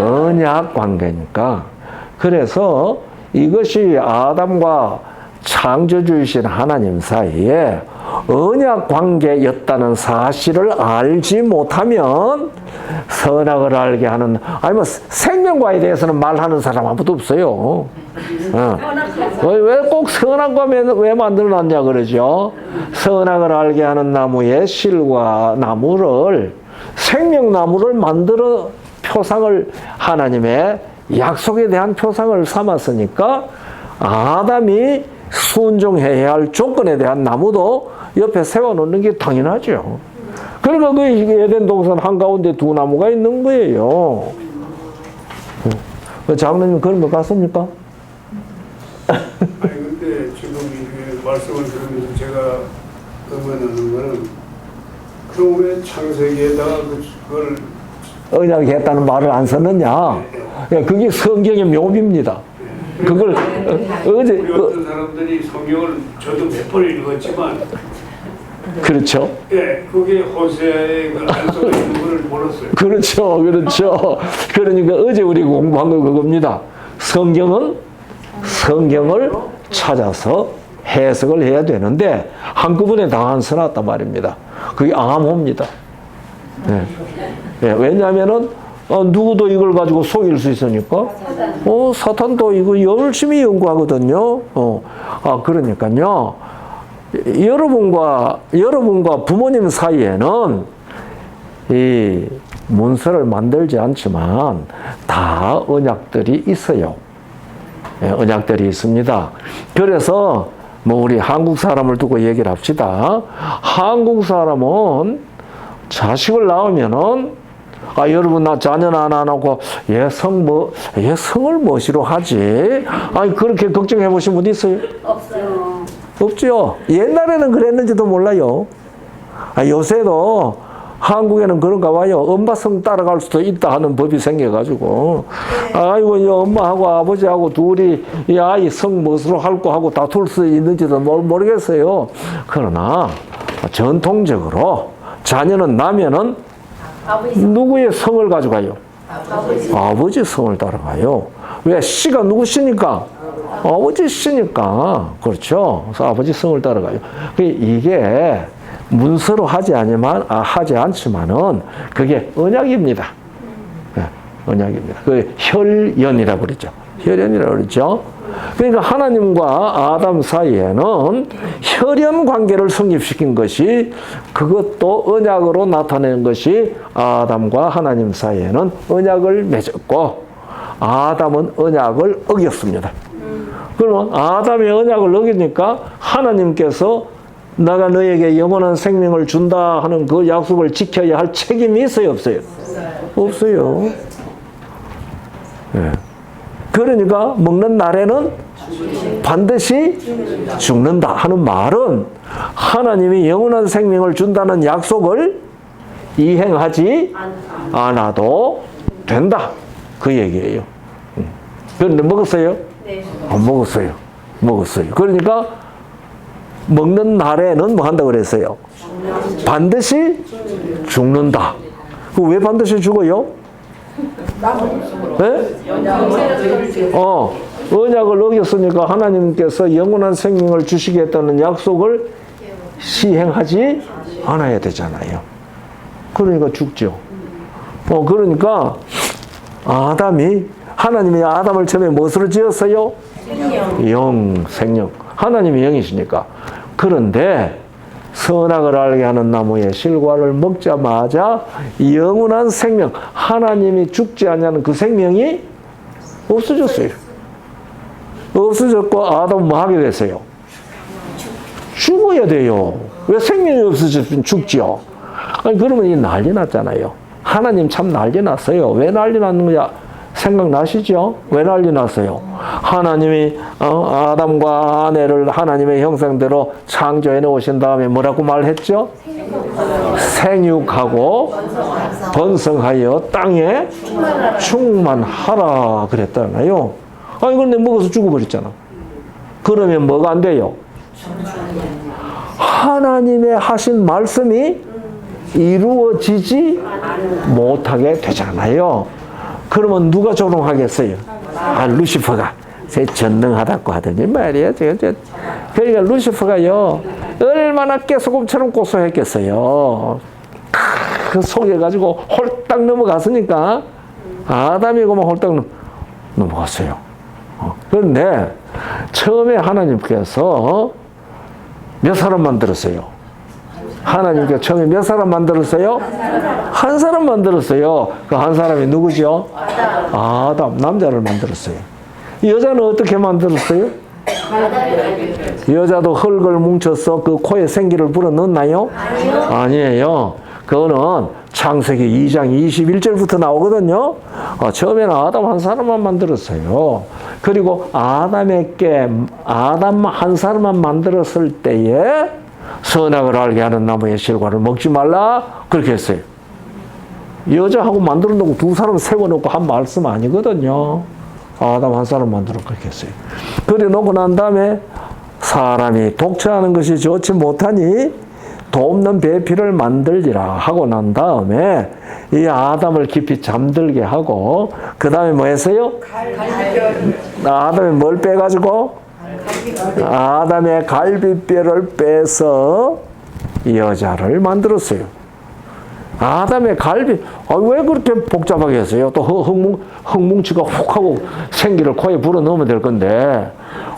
언약 관계니까. 그래서 이것이 아담과 창조주이신 하나님 사이에 언약 관계였다는 사실을 알지 못하면 선악을 알게 하는, 아니 뭐 생명과에 대해서는 말하는 사람 아무도 없어요. 왜 꼭 선악과 왜 만들어놨냐 그러죠? 선악을 알게 하는 나무의 실과 나무를, 생명나무를 만들어 표상을, 하나님의 약속에 대한 표상을 삼았으니까 아담이 순종해야 할 조건에 대한 나무도 옆에 세워놓는 게 당연하죠. 그러니까 그 에덴 동산 한가운데 두 나무가 있는 거예요. 장로님 그런 것 같습니까? 아니 근데 지금 이게 말씀을 들으면서 제가 의문하는 거는 그럼 왜 창세기에다가 그걸 언약이 했다는 말을 안 썼느냐? 그게 성경의 묘비입니다. 그걸 어제 우리 어떤 사람들이 성경을 저도 몇 번 읽었지만 그렇죠. 예, 그게 호세아의 그 안속에 있는 걸 몰랐어요. 그렇죠. 그렇죠. 그러니까 어제 우리 공부한 거 그겁니다. 성경은 성경을 찾아서 해석을 해야 되는데 한꺼번에 다 안 써놨단 말입니다. 그게 암호입니다. 예. 예, 왜냐하면은 누구도 이걸 가지고 속일 수 있으니까. 사탄도 이거 열심히 연구하거든요. 그러니까요. 여러분과 부모님 사이에는 이 문서를 만들지 않지만 다 언약들이 있어요. 예, 언약들이 있습니다. 그래서 뭐 우리 한국 사람을 두고 얘기를 합시다. 한국 사람은 자식을 낳으면은 여러분 나 자녀 하나 낳고 얘 성을 뭐시로 하지? 아니 그렇게 걱정해 보신 분 있어요? 없어요. 없죠. 옛날에는 그랬는지도 몰라요. 요새도 한국에는 그런가 봐요. 엄마 성 따라갈 수도 있다 하는 법이 생겨가지고 아이고 이 엄마하고 아버지하고 둘이 이 아이 성 무엇으로 할고 하고 다툴 수 있는지도 모르겠어요. 그러나 전통적으로 자녀는 나면은 누구의 성을 가져가요? 아버지 성을 따라가요. 왜? 씨가 누구시니까? 아버지 씨니까. 그렇죠. 그래서 아버지 성을 따라가요. 이게 문서로 하지 않지만은 그게 언약입니다. 네, 언약입니다. 그 혈연이라고 그러죠. 혈연이라고 그러죠. 그러니까 하나님과 아담 사이에는 혈연 관계를 성립시킨 것이, 그것도 언약으로 나타낸 것이 아담과 하나님 사이에는 언약을 맺었고 아담은 언약을 어겼습니다. 그러면 아담의 언약을 어기니까 하나님께서 내가 너에게 영원한 생명을 준다 하는 그 약속을 지켜야 할 책임이 있어요, 없어요? 없어요. 네. 그러니까 먹는 날에는 반드시 죽는다 하는 말은 하나님이 영원한 생명을 준다는 약속을 이행하지 않아도 된다. 그 얘기예요. 그런데 먹었어요? 네. 안 먹었어요. 먹었어요. 그러니까 먹는 날에는 뭐 한다고 그랬어요? 반드시 죽는다. 왜 반드시 죽어요? 네? 언약을 어겼으니까 하나님께서 영원한 생명을 주시겠다는 약속을 시행하지 않아야 되잖아요. 그러니까 죽죠. 그러니까 하나님이 아담을 처음에 무엇으로 지었어요? 생명. 하나님이 영이시니까. 그런데 선악을 알게 하는 나무의 실과를 먹자마자 영원한 생명, 하나님이 죽지 않냐는 그 생명이 없어졌어요. 없어졌고 아담은 뭐 하게 됐어요? 죽어야 돼요. 왜? 생명이 없어졌으면 죽지요. 아니 그러면 이 난리 났잖아요. 하나님 참 난리 났어요. 왜 난리 났는 거야? 생각나시죠? 왜 난리 났어요? 하나님이 아담과 아내를 하나님의 형상대로 창조해 놓으신 다음에 뭐라고 말했죠? 생육하고 번성하여 땅에 충만하라 그랬잖아요. 아니 그런데 먹어서 죽어버렸잖아. 그러면 뭐가 안 돼요? 하나님의 하신 말씀이 이루어지지 못하게 되잖아요. 그러면 누가 조롱하겠어요? 루시퍼가 제 전능하다고 하더니 말이에요. 그러니까 루시퍼가요 얼마나 깨소금처럼 고소했겠어요. 그 속여가지고 홀딱 넘어갔으니까 아담이고만 홀딱 넘어갔어요. 그런데 처음에 하나님께서 몇 사람 만들었어요? 하나님께서 처음에 몇 사람 만들었어요? 한 사람 만들었어요. 그 한 사람이 누구죠? 아담, 남자를 만들었어요. 여자는 어떻게 만들었어요? 여자도 흙을 뭉쳐서 그 코에 생기를 불어넣나요? 아니에요. 그거는 창세기 2장 21절부터 나오거든요. 처음에는 아담 한 사람만 만들었어요. 그리고 아담 한 사람만 만들었을 때에 선악을 알게 하는 나무의 실과를 먹지 말라 그렇게 했어요. 여자하고 만들어 놓고 두 사람 세워놓고 한 말씀 아니거든요. 아담 한 사람 만들어 그렇게 했어요. 그래 놓고 난 다음에 사람이 독처하는 것이 좋지 못하니 돕는 배필을 만들리라 하고 난 다음에 이 아담을 깊이 잠들게 하고 그 다음에 뭐 했어요? 아담이 뭘 빼가지고? 아담의 갈비뼈를 빼서 여자를 만들었어요. 아담의 갈비, 왜 그렇게 복잡하게 했어요? 또 흙뭉치가 훅 하고 생기를 코에 불어넣으면 될 건데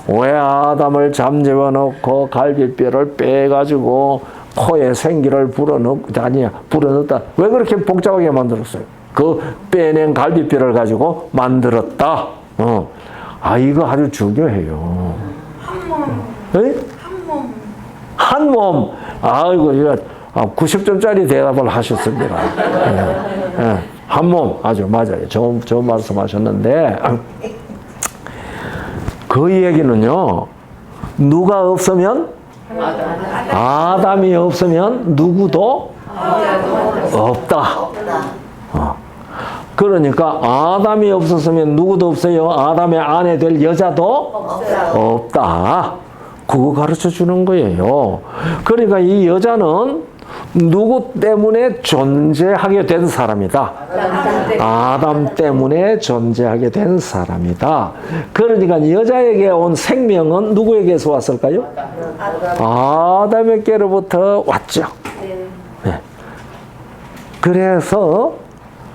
왜 아담을 잠재워 놓고 갈비뼈를 빼가지고 코에 생기를 불어넣었다. 왜 그렇게 복잡하게 만들었어요? 그 빼낸 갈비뼈를 가지고 만들었다. 이거 아주 중요해요. 한 몸. 아이고, 이거 90점짜리 대답을 하셨습니다. 한 몸. 아주 맞아요. 좋은 말씀하셨는데, 그 얘기는요, 누가 없으면? 아담이 없으면 누구도 없다. 그러니까 아담이 없었으면 누구도 없어요. 아담의 아내 될 여자도 없다. 그거 가르쳐 주는 거예요. 그러니까 이 여자는 누구 때문에 존재하게 된 사람이다. 아담 때문에 존재하게 된 사람이다. 그러니까 여자에게 온 생명은 누구에게서 왔을까요? 아담에게로부터 왔죠. 네. 그래서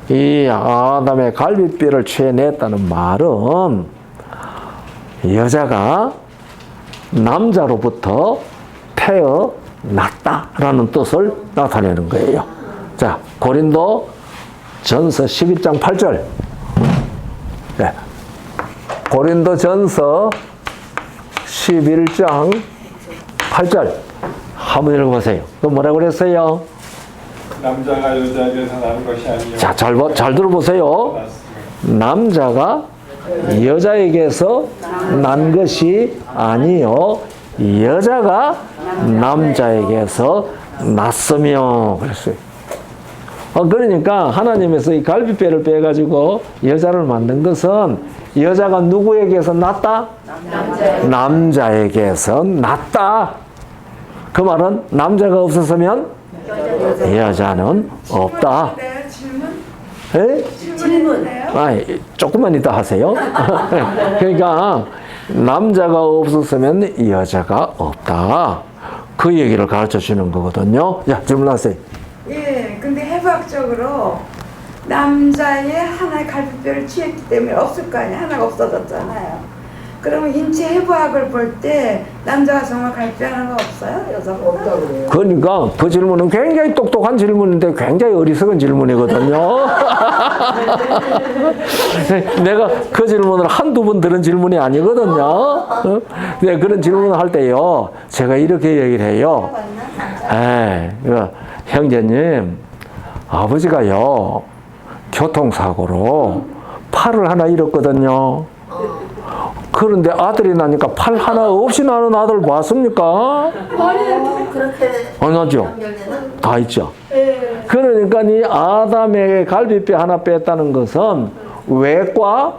이 아담의 갈비뼈를 취해냈다는 말은 여자가 남자로부터 태어났다라는 뜻을 나타내는 거예요. 자, 고린도 전서 11장 8절. 네. 고린도 전서 11장 8절. 한번 읽어보세요. 그 뭐라고 그랬어요? 남자가 여자에게서 난 것이 아니요. 자, 잘 들어보세요. 남자가 여자에게서 난 것이 아니요 여자가 남자에게서 났으며 그랬어요. 그러니까 하나님에서 이 갈비뼈를 빼가지고 여자를 만든 것은 여자가 누구에게서 났다? 남자에게서 났다. 그 말은 남자가 없었으면 여자는 없다. 질문. 조금만 이따 하세요. 그러니까 남자가 없었으면 여자가 없다. 그 얘기를 가르쳐 주는 거거든요. 야, 질문하세요. 예, 근데 해부학적으로 남자의 하나의 갈비뼈를 취했기 때문에 없을 거 아니에요. 하나가 없어졌잖아요. 그러면 인체 해부학을 볼 때 남자가 정말 갈비뼈 하나가 없어요? 여자가 없다고 그래요? 그러니까 그 질문은 굉장히 똑똑한 질문인데 굉장히 어리석은 질문이거든요. 내가 그 질문을 한두 번 들은 질문이 아니거든요. 네, 그런 질문을 할 때요, 제가 이렇게 얘기를 해요. 형제님, 아버지가요, 교통사고로 팔을 하나 잃었거든요. 그런데 아들이 나니까 팔 하나 없이 나는 아들 봤습니까? 그렇게 안 하죠? 연결되는 다 있죠. 그러니까 이 아담에게 갈비뼈 하나 뺐다는 것은 외과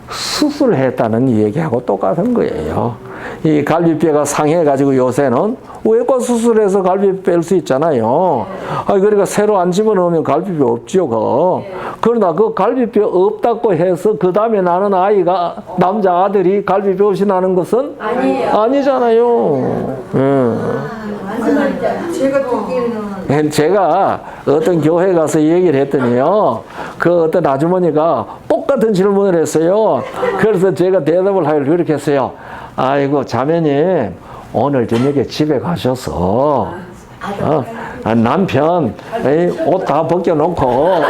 수술했다는 얘기하고 똑같은 거예요. 이 갈비뼈가 상해가지고 요새는 외과 수술해서 갈비뼈 뺄 수 있잖아요. 그러니까 새로 안 집어넣으면 갈비뼈 없죠. 그러나 그 갈비뼈 없다고 해서 그 다음에 나는 아이가 남자 아들이 갈비뼈 없이 나는 것은 아니잖아요. 제가 듣기에는 제가 어떤 교회 가서 얘기를 했더니요, 그 어떤 아주머니가 똑같은 질문을 했어요. 그래서 제가 대답을 하기를 그렇게 했어요. 아이고, 자매님, 오늘 저녁에 집에 가셔서, 남편 옷 다 벗겨놓고,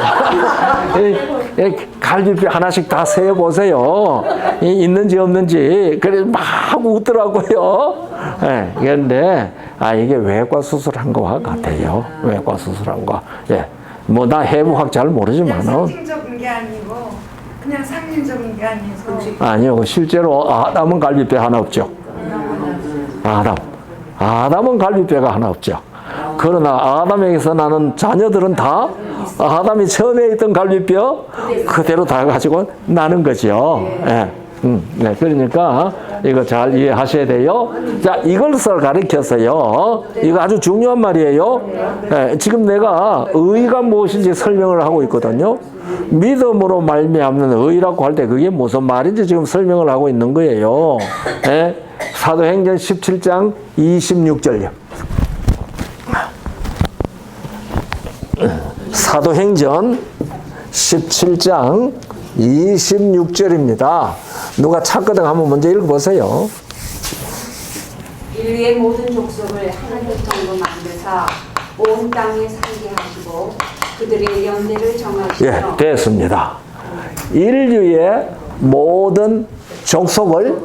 갈비뼈 하나씩 다 세어보세요. 있는지 없는지. 그래서 막 웃더라고요. 그런데, 이게 외과 수술한 거와 같아요. 외과 수술한 거. 뭐, 나 해부학 잘 모르지만은. 상징적인 게 아니고 그냥 상징적인 게 아니고 아니요. 실제로 아담은 갈비뼈 하나 없죠. 아담은 갈비뼈가 하나 없죠. 그러나 아담에게서 나는 자녀들은 다 아담이 처음에 있던 갈비뼈 그대로 다 가지고 나는 거죠. 네, 그러니까 이거 잘 이해하셔야 돼요. 자, 이것을 가르쳤어요. 이거 아주 중요한 말이에요. 지금 내가 의가 무엇인지 설명을 하고 있거든요. 믿음으로 말미암는 의라고 할 때 그게 무슨 말인지 지금 설명을 하고 있는 거예요. 사도행전 17장 26절요. 사도행전 17장 26절입니다. 누가 찾거든 한번 먼저 읽어보세요. 인류의 모든 족속을 하나님 정도 만드사 온 땅에 살게 하시고 그들의 연대를 정하시며 예, 됐습니다. 인류의 모든 족속을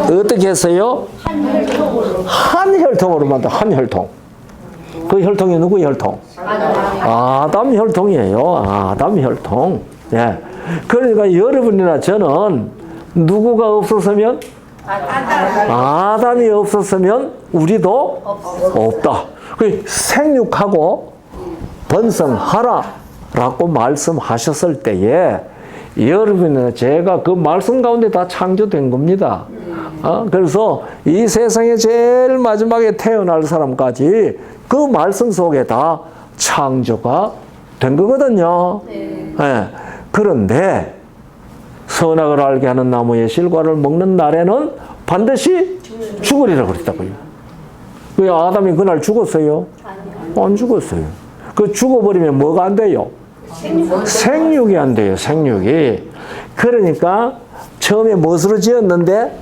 어떻게 했어요? 한 혈통으로 만든 한 혈통. 그 혈통이 누구 혈통? 아담 혈통이에요. 아담 혈통. 예. 그러니까 여러분이나 저는 누구가 없었으면 아담이 없었으면 우리도 없다. 생육하고 번성하라라고 말씀하셨을 때에 여러분이나 제가 그 말씀 가운데 다 창조된 겁니다. 그래서 이 세상에 제일 마지막에 태어날 사람까지 그 말씀 속에 다 창조가 된 거거든요. 그런데 선악을 알게 하는 나무의 실과를 먹는 날에는 반드시 죽으리라고 그랬다고요. 왜 아담이 그날 죽었어요? 안 죽었어요. 그 죽어버리면 뭐가 안 돼요? 생육이 안 돼요. 생육이. 그러니까 처음에 무엇으로 지었는데?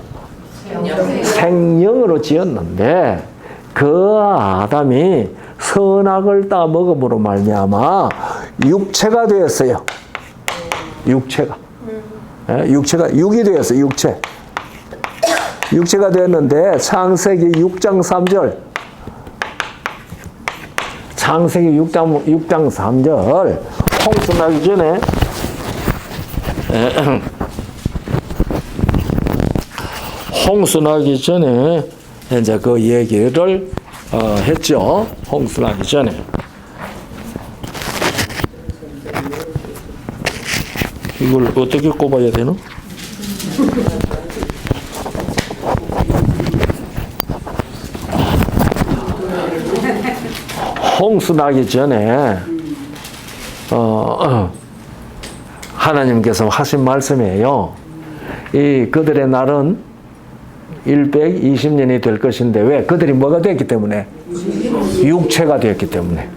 생명으로 지었는데 그 아담이 선악을 따 먹음으로 말미암아 육체가 되었어요. 육체가 육이 되었어요. 육체가 되었는데 창세기 6장 3절 창세기 6장 3절 홍수 나기 전에 홍수 나기 전에 이제 그 얘기를 했죠. 홍수 나기 전에. 이걸 어떻게 꼽아야 되나? 홍수 나기 전에 하나님께서 하신 말씀이에요. 이 그들의 날은 120년이 될 것인데 왜? 그들이 뭐가 됐기 때문에? 육체가 되었기 때문에.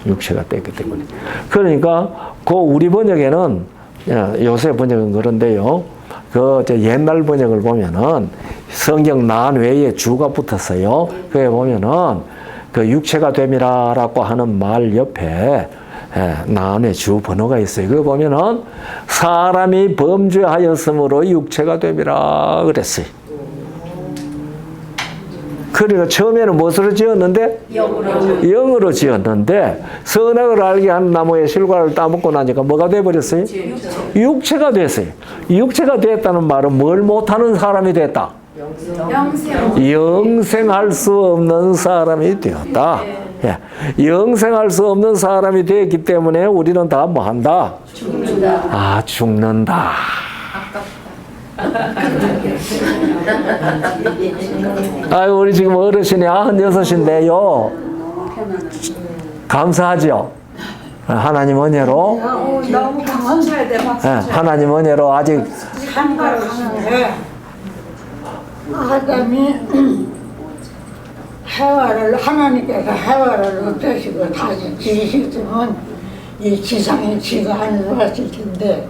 육체가 됐기 때문에. 그러니까 그 우리 번역에는 요새 번역은 그런데요. 그 옛날 번역을 보면은 성경 난 외에 주가 붙었어요. 그에 보면은 그 육체가 됨이라라고 하는 말 옆에 난의 주 번호가 있어요. 그거 보면은 사람이 범죄하였으므로 육체가 됨이라 그랬어요. 그러니까 처음에는 무엇으로 지었는데? 영으로 지었는데 선악을 알게 하는 나무의 실과를 따먹고 나니까 뭐가 돼버렸어요? 육체가 됐어요. 육체가 됐다는 말은 뭘 못하는 사람이 됐다? 영생할 수 없는 사람이 되었다. 예. 영생할 수 없는 사람이 되었기 때문에 우리는 다 뭐 한다? 죽는다. 죽는다. 우리 지금 어르신이 96인데요. 감사하죠? 하나님 은혜로. 너무 감사해야 돼. 박수 쳐야 돼. 하나님 은혜로 아직 아담이 하나님께서 해와를 없애시고 다시 지으셨으면 이 지상에 지가 안 들어왔을 텐데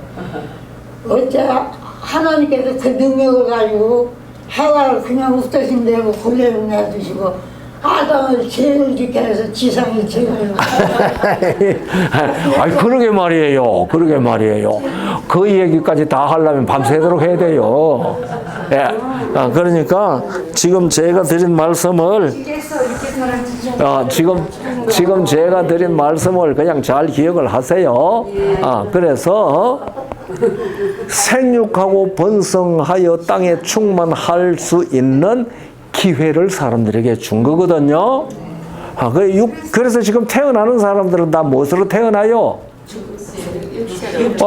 어째 하나님께서 그 능력을 가지고 해와를 그냥 없애신다고 고개를 내두시고 아담을 죄를 짓게 해서 지상에 죄를 그러게 말이에요. 그러게 말이에요. 그 얘기까지 다 하려면 밤새도록 해야 돼요. 예. 그러니까 지금 제가 드린 말씀을 지금 제가 드린 말씀을 그냥 잘 기억을 하세요. 그래서 생육하고 번성하여 땅에 충만할 수 있는 기회를 사람들에게 준 거거든요. 그래서 지금 태어나는 사람들은 다 무엇으로 태어나요?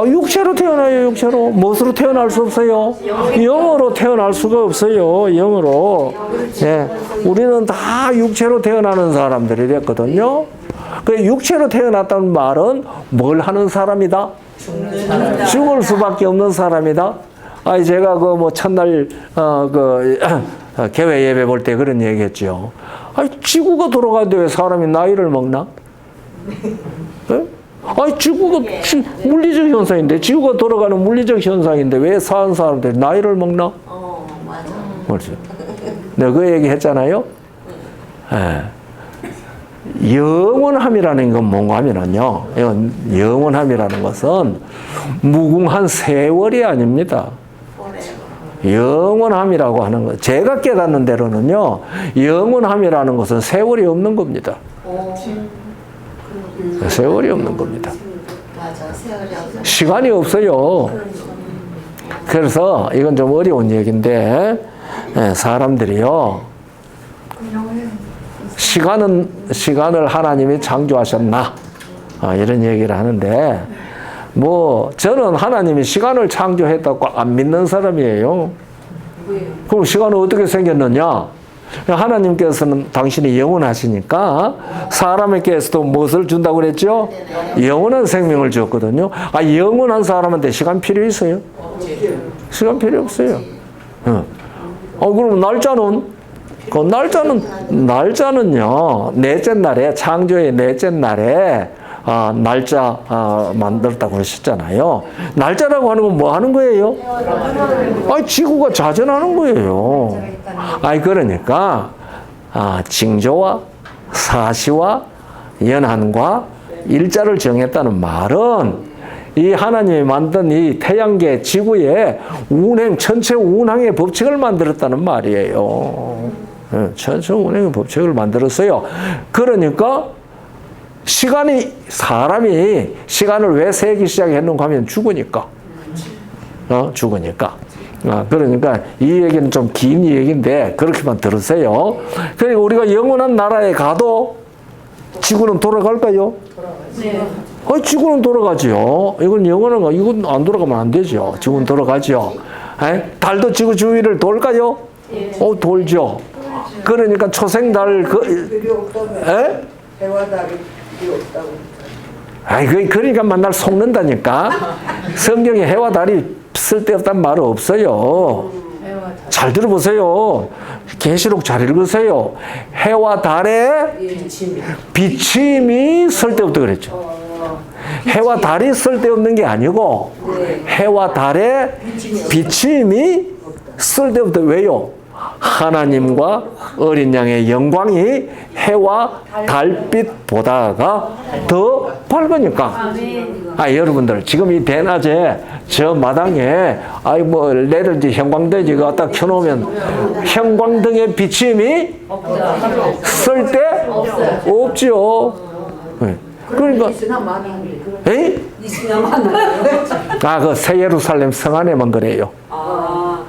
육체로 태어나요. 육체로. 무엇으로 태어날 수 없어요? 영으로 태어날 수가 없어요. 영으로. 예. 우리는 다 육체로 태어나는 사람들이 됐거든요. 그 육체로 태어났다는 말은 뭘 하는 사람이다? 죽을 수밖에 없는 사람이다. 제가 첫날 개회 예배 볼 때 그런 얘기했죠. 지구가 돌아가는데 왜 사람이 나이를 먹나? 네? 지구가 물리적 현상인데, 지구가 돌아가는 물리적 현상인데 왜 사는 사람들이 나이를 먹나? 맞아. 그렇죠. 내가 그 얘기 했잖아요. 영원함이라는 건 뭔가 하면요. 영원함이라는 것은 무궁한 세월이 아닙니다. 영원함이라고 하는 것, 제가 깨닫는 대로는요, 영원함이라는 것은 세월이 없는 겁니다. 세월이 없는 겁니다. 맞아, 세월이 없어. 시간이 없어요. 그래서 이건 좀 어려운 얘기인데, 사람들이요, 시간을 하나님이 창조하셨나? 이런 얘기를 하는데, 저는 하나님이 시간을 창조했다고 안 믿는 사람이에요. 그럼 시간은 어떻게 생겼느냐? 하나님께서는 당신이 영원하시니까 사람에게서도 무엇을 준다고 그랬죠? 영원한 생명을 주었거든요. 영원한 사람한테 시간 필요 있어요? 시간 필요 없어요. 그럼 날짜는요, 넷째 날에, 창조의 넷째 날에 날짜 만들었다고 하셨잖아요. 날짜라고 하는 건 뭐 하는 거예요? 지구가 자전하는 거예요. 그러니까 징조와 사시와 연한과 일자를 정했다는 말은 이 하나님이 만든 이 태양계 지구의 전체 운항의 법칙을 만들었다는 말이에요. 전체 운항의 법칙을 만들었어요. 그러니까 사람이 시간을 왜 세기 시작했는가 하면 죽으니까. 죽으니까. 그러니까 이 얘기는 좀 긴 얘기인데 그렇게만 들으세요. 그러니까 우리가 영원한 나라에 가도 지구는 돌아갈까요? 네. 지구는 돌아가죠. 이건 영원한 거, 이건 안 돌아가면 안 되죠. 지구는 돌아가죠. 달도 지구 주위를 돌까요? 네. 돌죠. 그러니까 초생달 해와 달이 필요 없다고. 그러니까 맨날 속는다니까. 성경에 해와 달이 쓸데없단 말 없어요. 잘 들어보세요. 계시록 잘 읽으세요. 해와 달의 비침이 쓸데없다 그랬죠. 해와 달이 쓸데없는 게 아니고 해와 달의 비침이 쓸데없다. 왜요? 하나님과 어린 양의 영광이 해와 달빛보다가 더 밝으니까. 여러분들 지금 이 대낮에 저 마당에 뭐 레든지 형광등이 갖다 켜놓으면 형광등의 비침이 쓸 때 없죠. 네. 그러니까 그 새 예루살렘 성 안에만 그래요.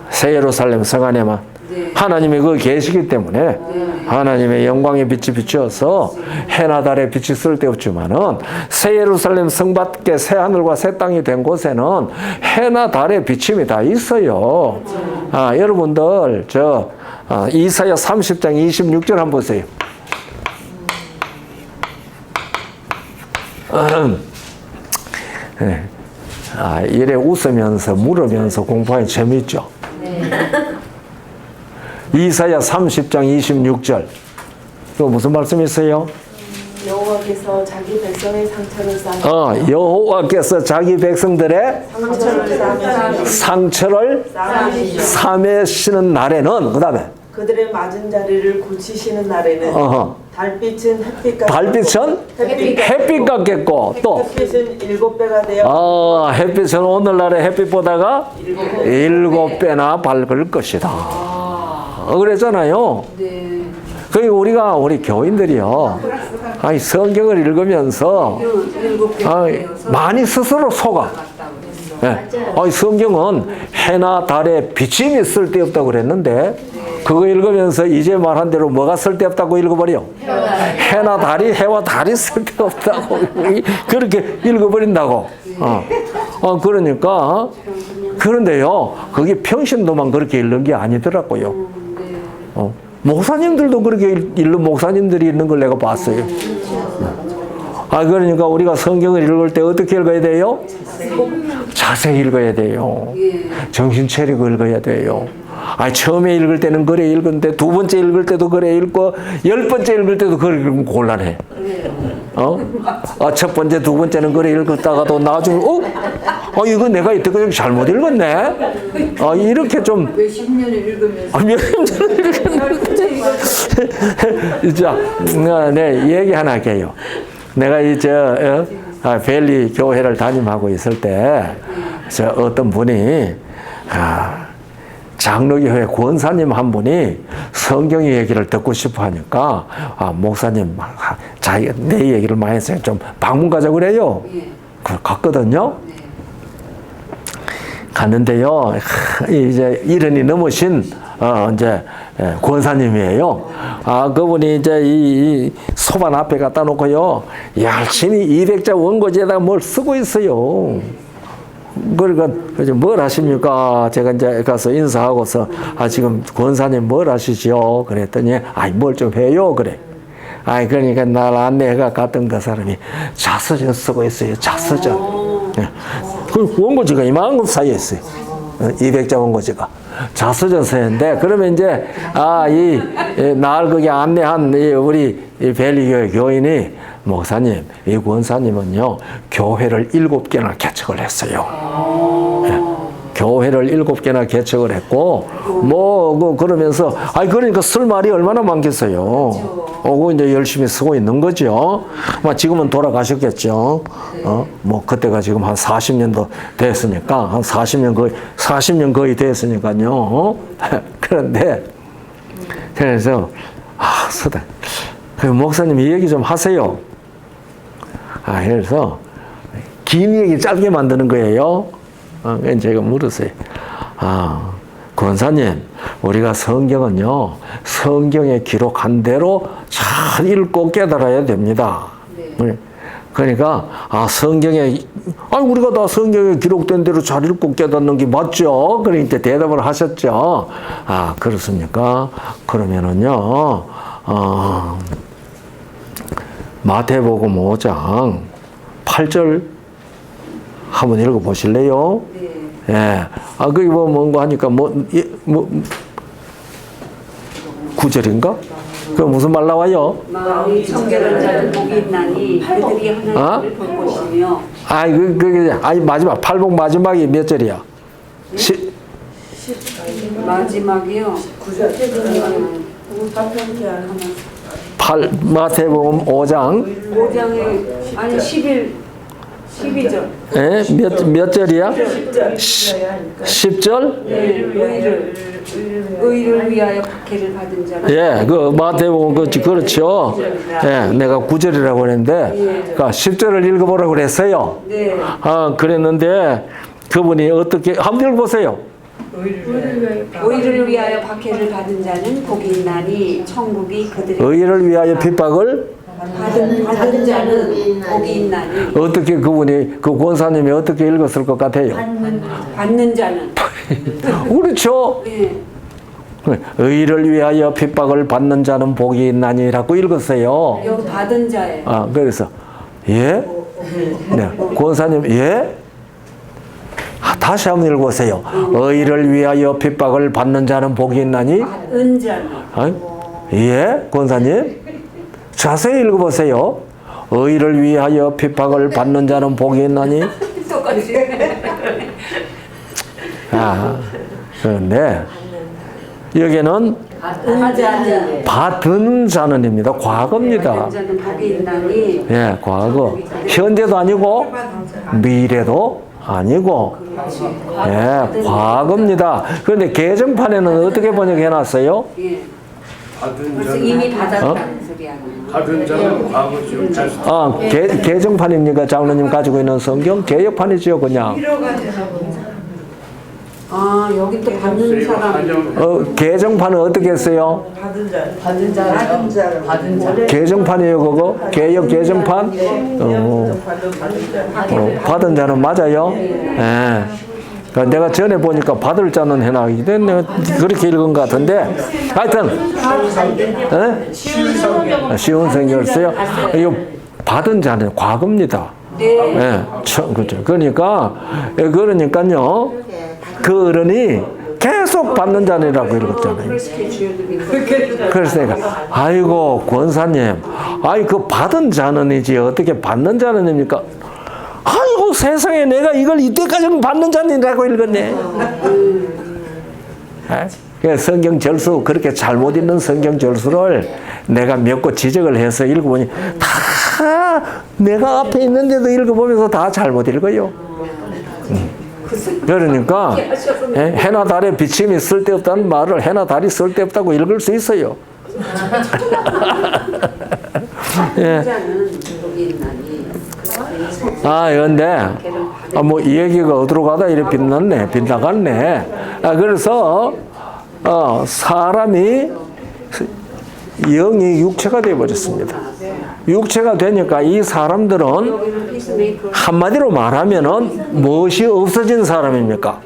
새 예루살렘 성 안에만 하나님이 거기 계시기 때문에 하나님의 영광의 빛이 비추어서 해나 달의 빛이 쓸데없지만은 새 예루살렘 성 밖에 새 하늘과 새 땅이 된 곳에는 해나 달의 비침이 다 있어요. 여러분들 이사야 30장 26절 한번 보세요. 이래 웃으면서 물으면서 공부하기 재미있죠. 이사야 30장 26절. 또 무슨 말씀이 있어요? 여호와께서 자기 백성의 상처를 싸매시고 여호와께서 자기 백성들의 상처를 싸매시는 날에는, 그 다음에 그들의 맞은 자리를 고치시는 날에는 달빛은 햇빛 같겠고, 또 햇빛은 7배가 되어 햇빛은 오늘날의 햇빛보다가 7배나 밝을 것이다. 그랬잖아요. 그러니까 우리 교인들이요, 성경을 읽으면서 많이 스스로 속아. 성경은 해나 달에 비침이 쓸데없다고 그랬는데, 그거 읽으면서 이제 말한 대로 뭐가 쓸데없다고 읽어버려? 해와 달이 쓸데없다고 그렇게 읽어버린다고. 그러니까 그런데요, 그게 평신도만 그렇게 읽는 게 아니더라고요. 목사님들도 그렇게 읽는 목사님들이 있는 걸 내가 봤어요. 그러니까 우리가 성경을 읽을 때 어떻게 읽어야 돼요? 자세히 읽어야 돼요. 정신 차리고 읽어야 돼요. 처음에 읽을 때는 그래 읽은데, 두 번째 읽을 때도 그래 읽고, 10번째 읽을 때도 그래 읽으면 곤란해. 첫 번째, 두 번째는 그래 읽었다가도 나중에 이거 내가 이때까지 잘못 읽었네. 이렇게 좀 몇십 년을 읽으면서 몇십 년을 읽으면서 자, 얘기 하나 할게요. 내가 벨리 교회를 담임하고 있을 때 어떤 분이 장로교회 권사님 한 분이 성경 얘기를 듣고 싶어 하니까 목사님 내 얘기를 많이 했어요. 좀 방문 가자 그래요. 갔거든요. 갔는데요, 이제 70이 넘으신 권사님이에요. 그분이 이제 이 소반 앞에 갖다 놓고요, 열심히 200자 원고지에다가 뭘 쓰고 있어요. 그러니까 뭘 하십니까? 제가 이제 가서 인사하고서 지금 권사님 뭘 하시죠? 그랬더니 뭘 좀 해요. 그래. 그러니까 날 안내해가 갔던 그 사람이 자서전 쓰고 있어요. 자서전. 그 원고지가 이만큼 쌓여 있어요. 200자 원고지가. 자서전 쓰는데, 그러면 이제 날 거기 안내한 우리 벨리교회 교인이, 목사님, 이 권사님은요 교회를 7개나 개척을 했어요. 교회를 7개나 개척을 했고, 그러면서 그러니까 쓸 말이 얼마나 많겠어요. 이제 열심히 쓰고 있는 거죠. 지금은 돌아가셨겠죠. 그때가 지금 한 40년도 됐으니까, 한 40년 거의 됐으니까요. 그런데 그래서 목사님 이 얘기 좀 하세요. 그래서 긴 얘기 짧게 만드는 거예요. 제가 물었어요. 권사님, 우리가 성경은요, 성경에 기록한 대로 잘 읽고 깨달아야 됩니다. 그러니까 성경에 우리가 다 성경에 기록된 대로 잘 읽고 깨닫는 게 맞죠? 그러니까 대답을 하셨죠. 그렇습니까? 그러면은요, 마태복음 5장 8절 한번 읽어 보실래요? 네. 그게 뭔가 하니까 9절인가? 그 무슨 말 나와요? 마음이 정결한 자는 복이 있나니 그들이 하나님을 볼 것이며. 마지막 팔복 마지막이 몇 절이야? 마지막이요. 마태복음 5장 5장에 아니 12절. 예? 몇 절이야? 10절? 의를 위하여 박해를 받은 자는 예, 그 마태복음 그렇죠. 예, 내가 9절이라고 그랬는데, 그러니까 10절을 읽어보라고 그랬어요. 네. 아, 그랬는데 그분이 어떻게 한번 읽어보세요. 의를 위하여 박해를 받은 자는 복이 있나니 천국이 그들의 의를 위하여 핍박을 받은 자는 복이 있나니 어떻게 그분이 그 권사님이 어떻게 읽었을 것 같아요? 받는 자는 그렇죠. 예. 의를 위하여 핍박을 받는 자는 복이 있나니라고 읽었어요. 여기 받은 자예요. 아, 그래서 예? 네, 권사님 예? 아, 다시 한번 읽어보세요. 의를 위하여 핍박을 받는 자는 복이 있나니? 받은 자는 아, 예? 권사님 자세히 읽어보세요. 의를 위하여 핍박을 받는 자는 복이 있나니? 똑같이 아, 그런데 여기는 받은 자는입니다. 과거입니다. 받은 자는 복이 있나니 예, 과거. 현재도 아니고 미래도 아니고 예, 과거입니다. 그런데 개정판에는 어떻게 번역해놨어요? 예. 받은 그래서 자는 이미 받았다는 소리 아니에요. 받은 자는 과거죠. 아, 개정판입니까? 장로님 가지고 있는 성경? 개혁판이죠, 그냥. 아 여기 또 받는 사람 개정판은 어떻게 했어요? 개정판이에요, 그거? 개혁 개정판? 받은 자는 맞아요? 예. 그러니까 내가 전에 보니까 받을 자는 해나가기 때문에 그렇게 읽은 것 같은데 하여튼 쉬운 성경을 써요. 이 받은 자는 과거입니다. 예, 그렇죠. 그러니까요 그 어른이 계속 받는 자니라고 읽었잖아요. 그래서 내가 아이고 권사님 아이 그 받은 자는이지 어떻게 받는 자는입니까? 아이고 세상에 내가 이걸 이때까지는 받는 자니라고 읽었네. 성경 절수 그렇게 잘못 읽는 성경 절수를 내가 몇 곳 지적을 해서 읽어보니 다 내가 앞에 있는데도 읽어보면서 다 잘못 읽어요. 그러니까 해나 달에 비침이 쓸데없다는 말을 해나 달이 쓸데없다고 읽을 수 있어요. 예. 아, 그런데 뭐 이 얘기가 어디로 가다 이렇게 빗나갔네. 그래서 사람이 영이 육체가 되어버렸습니다. 육체가 되니까 이 사람들은 한마디로 말하면은 무엇이 없어진 사람입니까?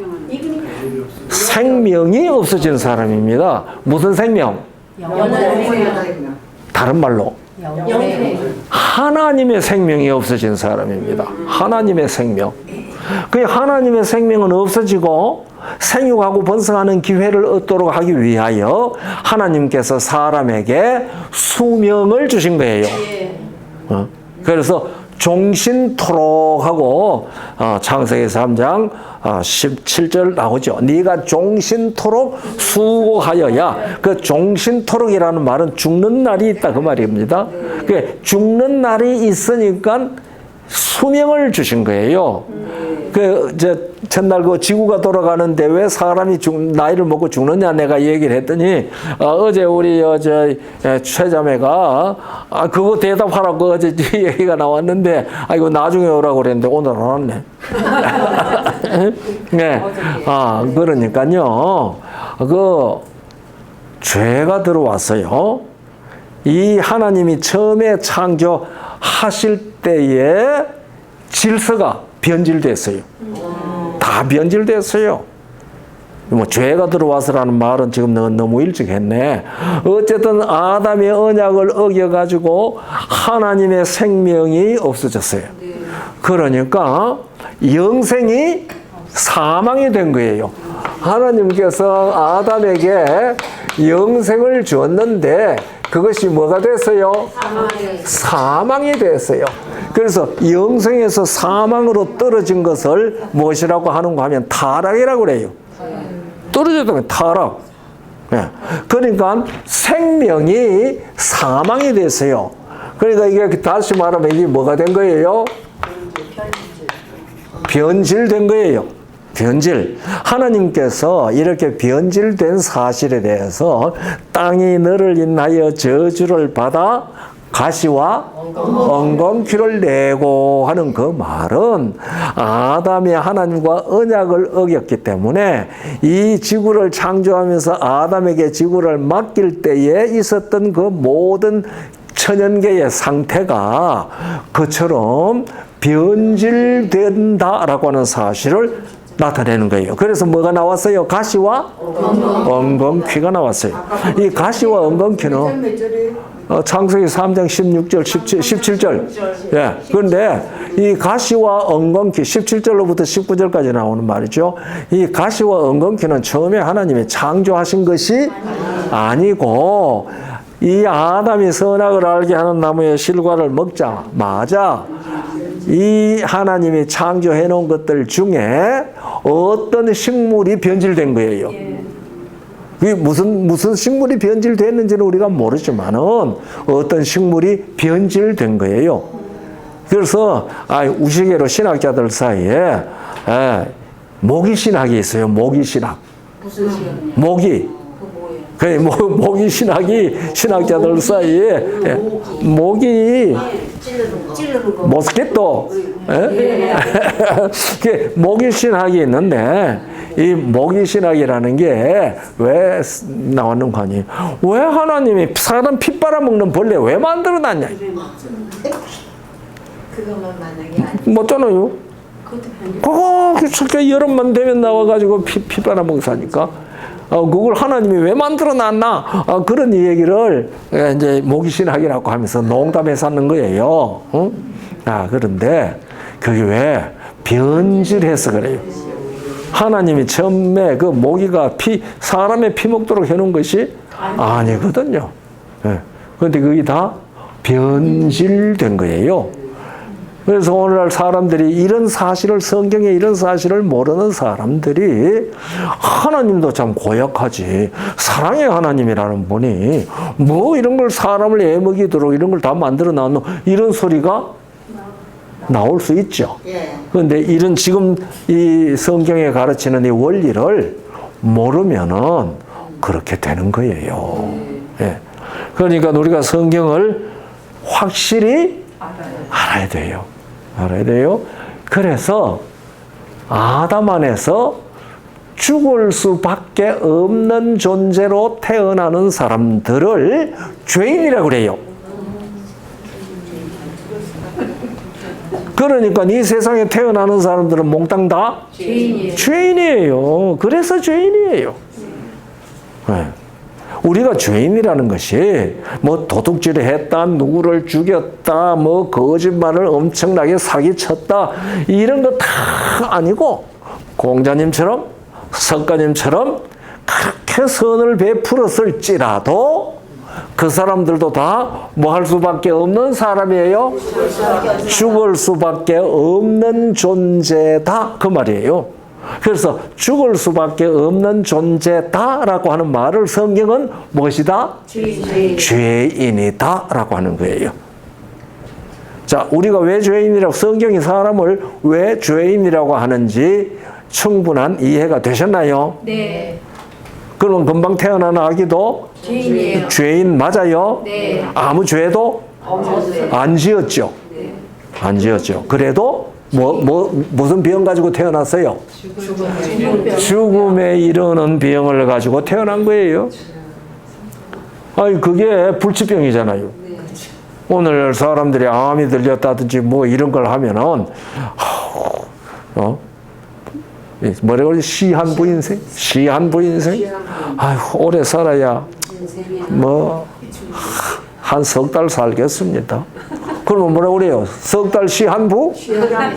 생명이 없어진 사람입니다. 무슨 생명? 다른 말로 하나님의 생명이 없어진 사람입니다. 하나님의 생명. 그 하나님의 생명은 없어지고 생육하고 번성하는 기회를 얻도록 하기 위하여 하나님께서 사람에게 수명을 주신 거예요. 그래서 종신토록 하고 창세기 3장 17절 나오죠. 네가 종신토록 수고하여야 그 종신토록이라는 말은 죽는 날이 있다 그 말입니다. 그 죽는 날이 있으니까 수명을 주신 거예요. 첫날 그 지구가 돌아가는데 왜 사람이 나이를 먹고 죽느냐 내가 얘기를 했더니 어제 우리 최자매가 그거 대답하라고 어제 얘기가 나왔는데 이거 나중에 오라고 그랬는데 오늘 안 왔네. 네. 그러니까요. 그 죄가 들어왔어요. 이 하나님이 처음에 창조하실 때의 질서가 변질됐어요. 다 변질됐어요. 뭐 죄가 들어와서라는 말은 지금 너무 일찍 했네. 어쨌든 아담의 언약을 어겨가지고 하나님의 생명이 없어졌어요. 그러니까 영생이 사망이 된 거예요. 하나님께서 아담에게 영생을 주었는데 그것이 뭐가 됐어요? 사망이 됐어요. 그래서 영생에서 사망으로 떨어진 것을 무엇이라고 하는가 하면 타락이라고 그래요. 떨어졌다면 타락. 예. 그러니까 생명이 사망이 됐어요. 그러니까 이게 다시 말하면 이게 뭐가 된 거예요? 변질된 거예요. 변질. 하나님께서 이렇게 변질된 사실에 대해서 땅이 너를 인하여 저주를 받아 가시와 엉겅퀴를 내고 하는 그 말은 아담이 하나님과 언약을 어겼기 때문에 이 지구를 창조하면서 아담에게 지구를 맡길 때에 있었던 그 모든 천연계의 상태가 그처럼 변질된다라고 하는 사실을 나타내는 거예요. 그래서 뭐가 나왔어요? 가시와 엉겅퀴가 나왔어요. 이 가시와 엉겅퀴는 창세기 3장 16절, 17절. 예. 그런데 이 가시와 엉겅퀴, 17절로부터 19절까지 나오는 말이죠. 이 가시와 엉겅퀴는 처음에 하나님이 창조하신 것이 아니고 이 아담이 선악을 알게 하는 나무의 실과를 먹자마자 이 하나님이 창조해 놓은 것들 중에 어떤 식물이 변질된 거예요. 그게 무슨 식물이 변질됐는지는 우리가 모르지만은 어떤 식물이 변질된 거예요. 그래서 우시개로 신학자들 사이에 모기 신학이 있어요. 모기 신학. 무슨 시간이야? 모기. 그 모기 신학이 신학자들 사이에 모기 찌르는 거. 모스키토 그 모기 신학이 있는데 이 모기 신학이라는 게 왜 나왔는 거 아니에요? 왜 하나님이 사람 피 빨아먹는 벌레 왜 만들어놨냐? 그것만 만약에 아니. 뭐잖아요. 그거 여름만 되면 나와가지고 피 빨아먹사니까. 그걸 하나님이 왜 만들어놨나? 그런 얘기를 이제 모기신학이라고 하면서 농담해서 하는 거예요. 응? 그런데 그게 왜 변질해서 그래요? 하나님이 처음에 그 모기가 사람의 피 먹도록 해놓은 것이 아니거든요. 그런데 그게 다 변질된 거예요. 그래서 오늘날 사람들이 이런 사실을, 성경에 이런 사실을 모르는 사람들이 하나님도 참 고약하지. 사랑의 하나님이라는 분이 뭐 이런 걸 사람을 애먹이도록 이런 걸 다 만들어 놨노? 이런 소리가 나올 수 있죠. 그런데 이런 지금 이 성경에 가르치는 이 원리를 모르면은 그렇게 되는 거예요. 예. 그러니까 우리가 성경을 확실히 알아야 돼요. 알아야 돼요. 그래서 아담 안에서 죽을 수밖에 없는 존재로 태어나는 사람들을 죄인이라고 그래요. 그러니까 이 세상에 태어나는 사람들은 몽땅 다 죄인이에요. 그래서 죄인이에요. 네. 우리가 죄인이라는 것이 뭐 도둑질을 했다, 누구를 죽였다, 뭐 거짓말을 엄청나게 사기쳤다 이런 거 다 아니고 공자님처럼 석가님처럼 그렇게 선을 베풀었을지라도 그 사람들도 다 뭐 할 수밖에 없는 사람이에요? 죽을 수밖에 없는 존재다 그 말이에요. 그래서 죽을 수밖에 없는 존재다라고 하는 말을 성경은 무엇이다? 죄인이다라고 하는 거예요. 자, 우리가 왜 죄인이라고, 성경이 사람을 왜 죄인이라고 하는지 충분한 이해가 되셨나요? 네. 그러면 금방 태어난 아기도 죄인이에요. 죄인 맞아요? 네. 아무 죄도 안 지었죠. 안 지었죠. 그래도 무슨 병 가지고 태어났어요? 죽음에 이르는 병을 가지고 태어난 거예요. 아니, 그게 불치병이잖아요. 오늘 사람들이 암이 들렸다든지 뭐 이런 걸 하면은, 뭐라고 그러지? 시한부 인생? 시한부 인생? 아이고, 오래 살아야 한 석 달 살겠습니다. 그러면 뭐라고 그래요? 석 달 시한부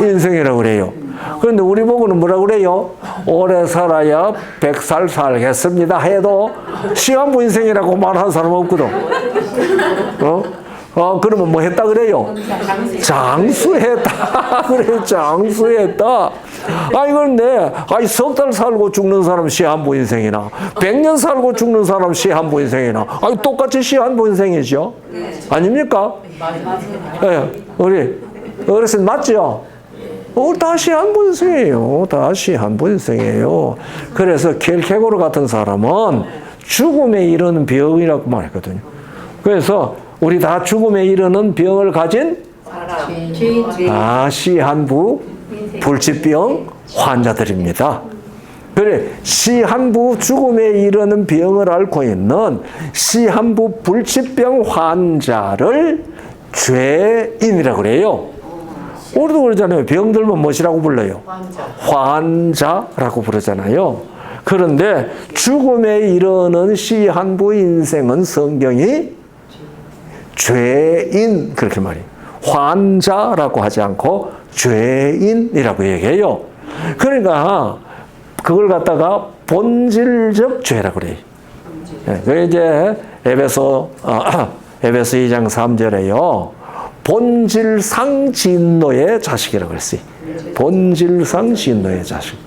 인생이라고 그래요. 그런데 우리 보고는 뭐라고 그래요? 오래 살아야 100살 살겠습니다 해도 시한부 인생이라고 말하는 사람 없거든. 그러면 뭐 했다 그래요? 장수했다. 그래, 장수했다. 그런데, 석 달 살고 죽는 사람 시한부 인생이나, 100년 살고 죽는 사람 시한부 인생이나, 똑같이 시한부 인생이죠? 아닙니까? 예, 우리 어르신 맞죠? 다 시한부 인생이에요. 다 시한부 인생이에요. 그래서 켈케고르 같은 사람은 죽음에 이르는 병이라고 말했거든요. 그래서 우리 다 죽음에 이르는 병을 가진 시한부 불치병 환자들입니다. 그래, 시한부 죽음에 이르는 병을 앓고 있는 시한부 불치병 환자를 죄인이라고 그래요. 우리도 그러잖아요. 병들면 무엇이라고 불러요? 환자라고 부르잖아요. 그런데 죽음에 이르는 시한부 인생은 성경이 죄인 그렇게 말해요. 환자라고 하지 않고 죄인이라고 얘기해요. 그러니까 그걸 갖다가 본질적 죄라고 그래요. 그게 이제 에베소 2장 3절에요. 본질상 진노의 자식이라고 그랬어요. 본질상 진노의 자식.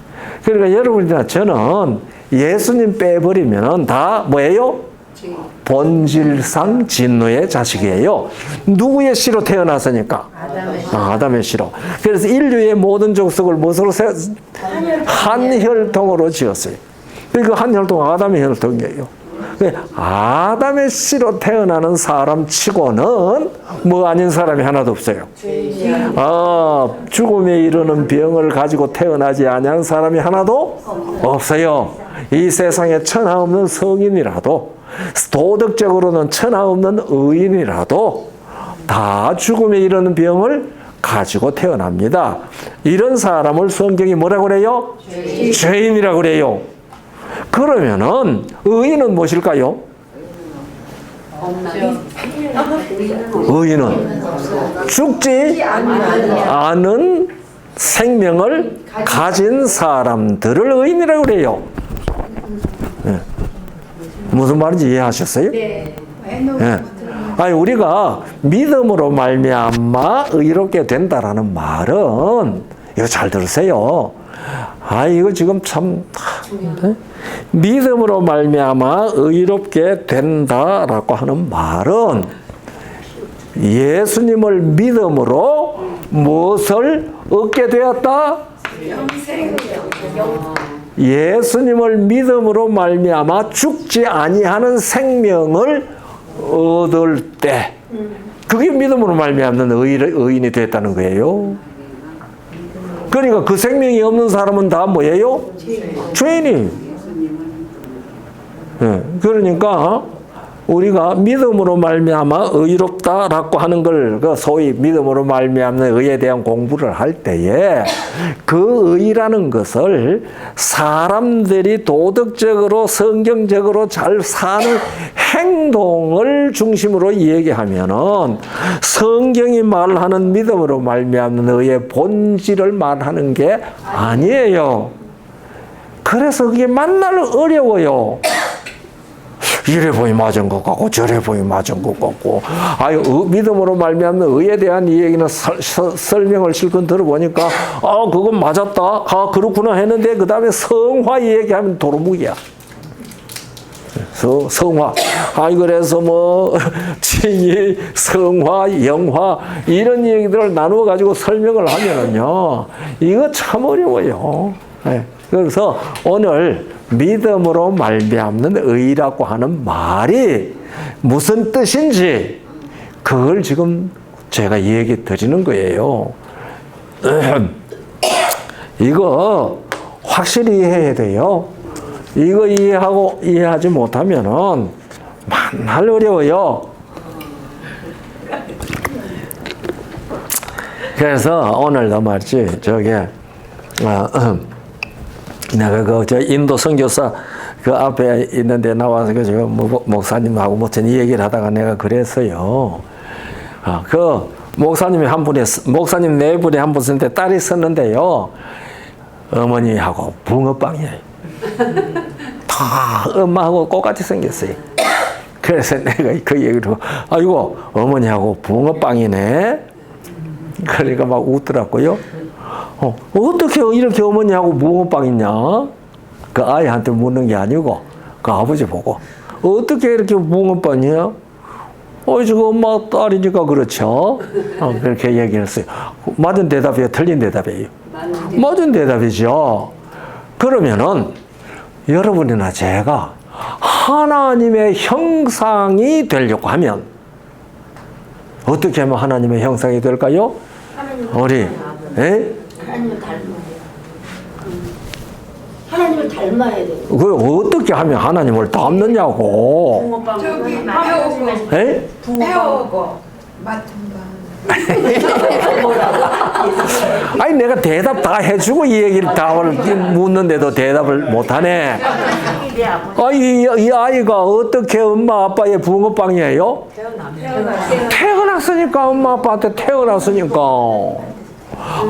그러니까 여러분이나 저는 예수님 빼버리면 다 뭐예요? 본질상 진노의 자식이에요. 누구의 씨로 태어났으니까? 아담의 씨로. 그래서 인류의 모든 족속을 무엇으로 한 혈통으로 지었어요. 그 한 혈통 아담의 혈통이에요. 아담의 씨로 태어나는 사람 치고는 뭐 아닌 사람이 하나도 없어요. 죽음에 이르는 병을 가지고 태어나지 아니한 사람이 하나도 없어요. 이 세상에 천하 없는 성인이라도 도덕적으로는 천하 없는 의인이라도 다 죽음에 이르는 병을 가지고 태어납니다. 이런 사람을 성경이 뭐라고 그래요? 죄인이라고 그래요. 그러면은 의인은 무엇일까요? 의인은 죽지 않은 생명을 가진 사람들을 의인이라고 그래요. 네. 무슨 말인지 이해하셨어요? 네. 우리가 믿음으로 말미암아 의롭게 된다라는 말은 이거 잘 들으세요. 이거 지금 참 믿음으로 말미암아 의롭게 된다라고 하는 말은 예수님을 믿음으로 무엇을 얻게 되었다? 예수님을 믿음으로 말미암아 죽지 아니하는 생명을 얻을 때 그게 믿음으로 말미암는 의인이 됐다는 거예요. 그러니까 그 생명이 없는 사람은 다 뭐예요? 죄인이. 그러니까 우리가 믿음으로 말미암아 의롭다라고 하는 걸 소위 믿음으로 말미암는 의에 대한 공부를 할 때에 그 의라는 것을 사람들이 도덕적으로 성경적으로 잘 사는 행동을 중심으로 얘기하면은 성경이 말하는 믿음으로 말미암는 의의 본질을 말하는 게 아니에요. 그래서 그게 만날 어려워요. 이래 보이 맞은 것 같고 저래 보이 맞은 것 같고 믿음으로 말미암는 의에 대한 이 얘기는 설명을 실컷 들어보니까 그건 맞았다 그렇구나 했는데 그 다음에 성화 얘기하면 도루묵이야. 성화 그래서 뭐 진리 성화 영화 이런 얘기들을 나누어 가지고 설명을 하면은요 이거 참 어려워요. 그래서 오늘 믿음으로 말미암는 의라고 하는 말이 무슨 뜻인지 그걸 지금 제가 얘기 드리는 거예요. 이거 확실히 이해해야 돼요. 이거 이해하지 못하면은 만날 어려워요. 그래서 오늘도 말이지 내가 저 인도 선교사 그 앞에 있는데 나와서 그 목사님하고 무슨 얘기를 하다가 내가 그랬어요. 그 목사님이 목사님 네 분이 한 분 있는데 딸이 있었는데요. 어머니하고 붕어빵이에요. 다 엄마하고 똑같이 생겼어요. 그래서 내가 그 얘기를 아이고 어머니하고 붕어빵이네. 그러니까 막 웃더라고요. 어떻게 이렇게 어머니하고 붕어빵 있냐? 그 아이한테 묻는 게 아니고 그 아버지 보고 어떻게 이렇게 붕어빵이야? 지금 엄마 딸이니까 그렇죠. 그렇게 얘기했어요. 맞은 대답이에요? 틀린 대답이에요? 맞은 대답이죠. 그러면은 여러분이나 제가 하나님의 형상이 되려고 하면 어떻게 하면 하나님의 형상이 될까요? 우리 하나님을 닮아야 하나님을 닮아야 돼. 그 어떻게 하면 하나님을 닮느냐고. 저기 배우고 에? 배우고 맡은 아니 내가 대답 다 해주고 이 얘기를 답을 묻는데도 대답을 못하네. 이 아이가 어떻게 엄마 아빠의 붕어빵이에요? 태어났으니까 엄마 아빠한테 태어났으니까.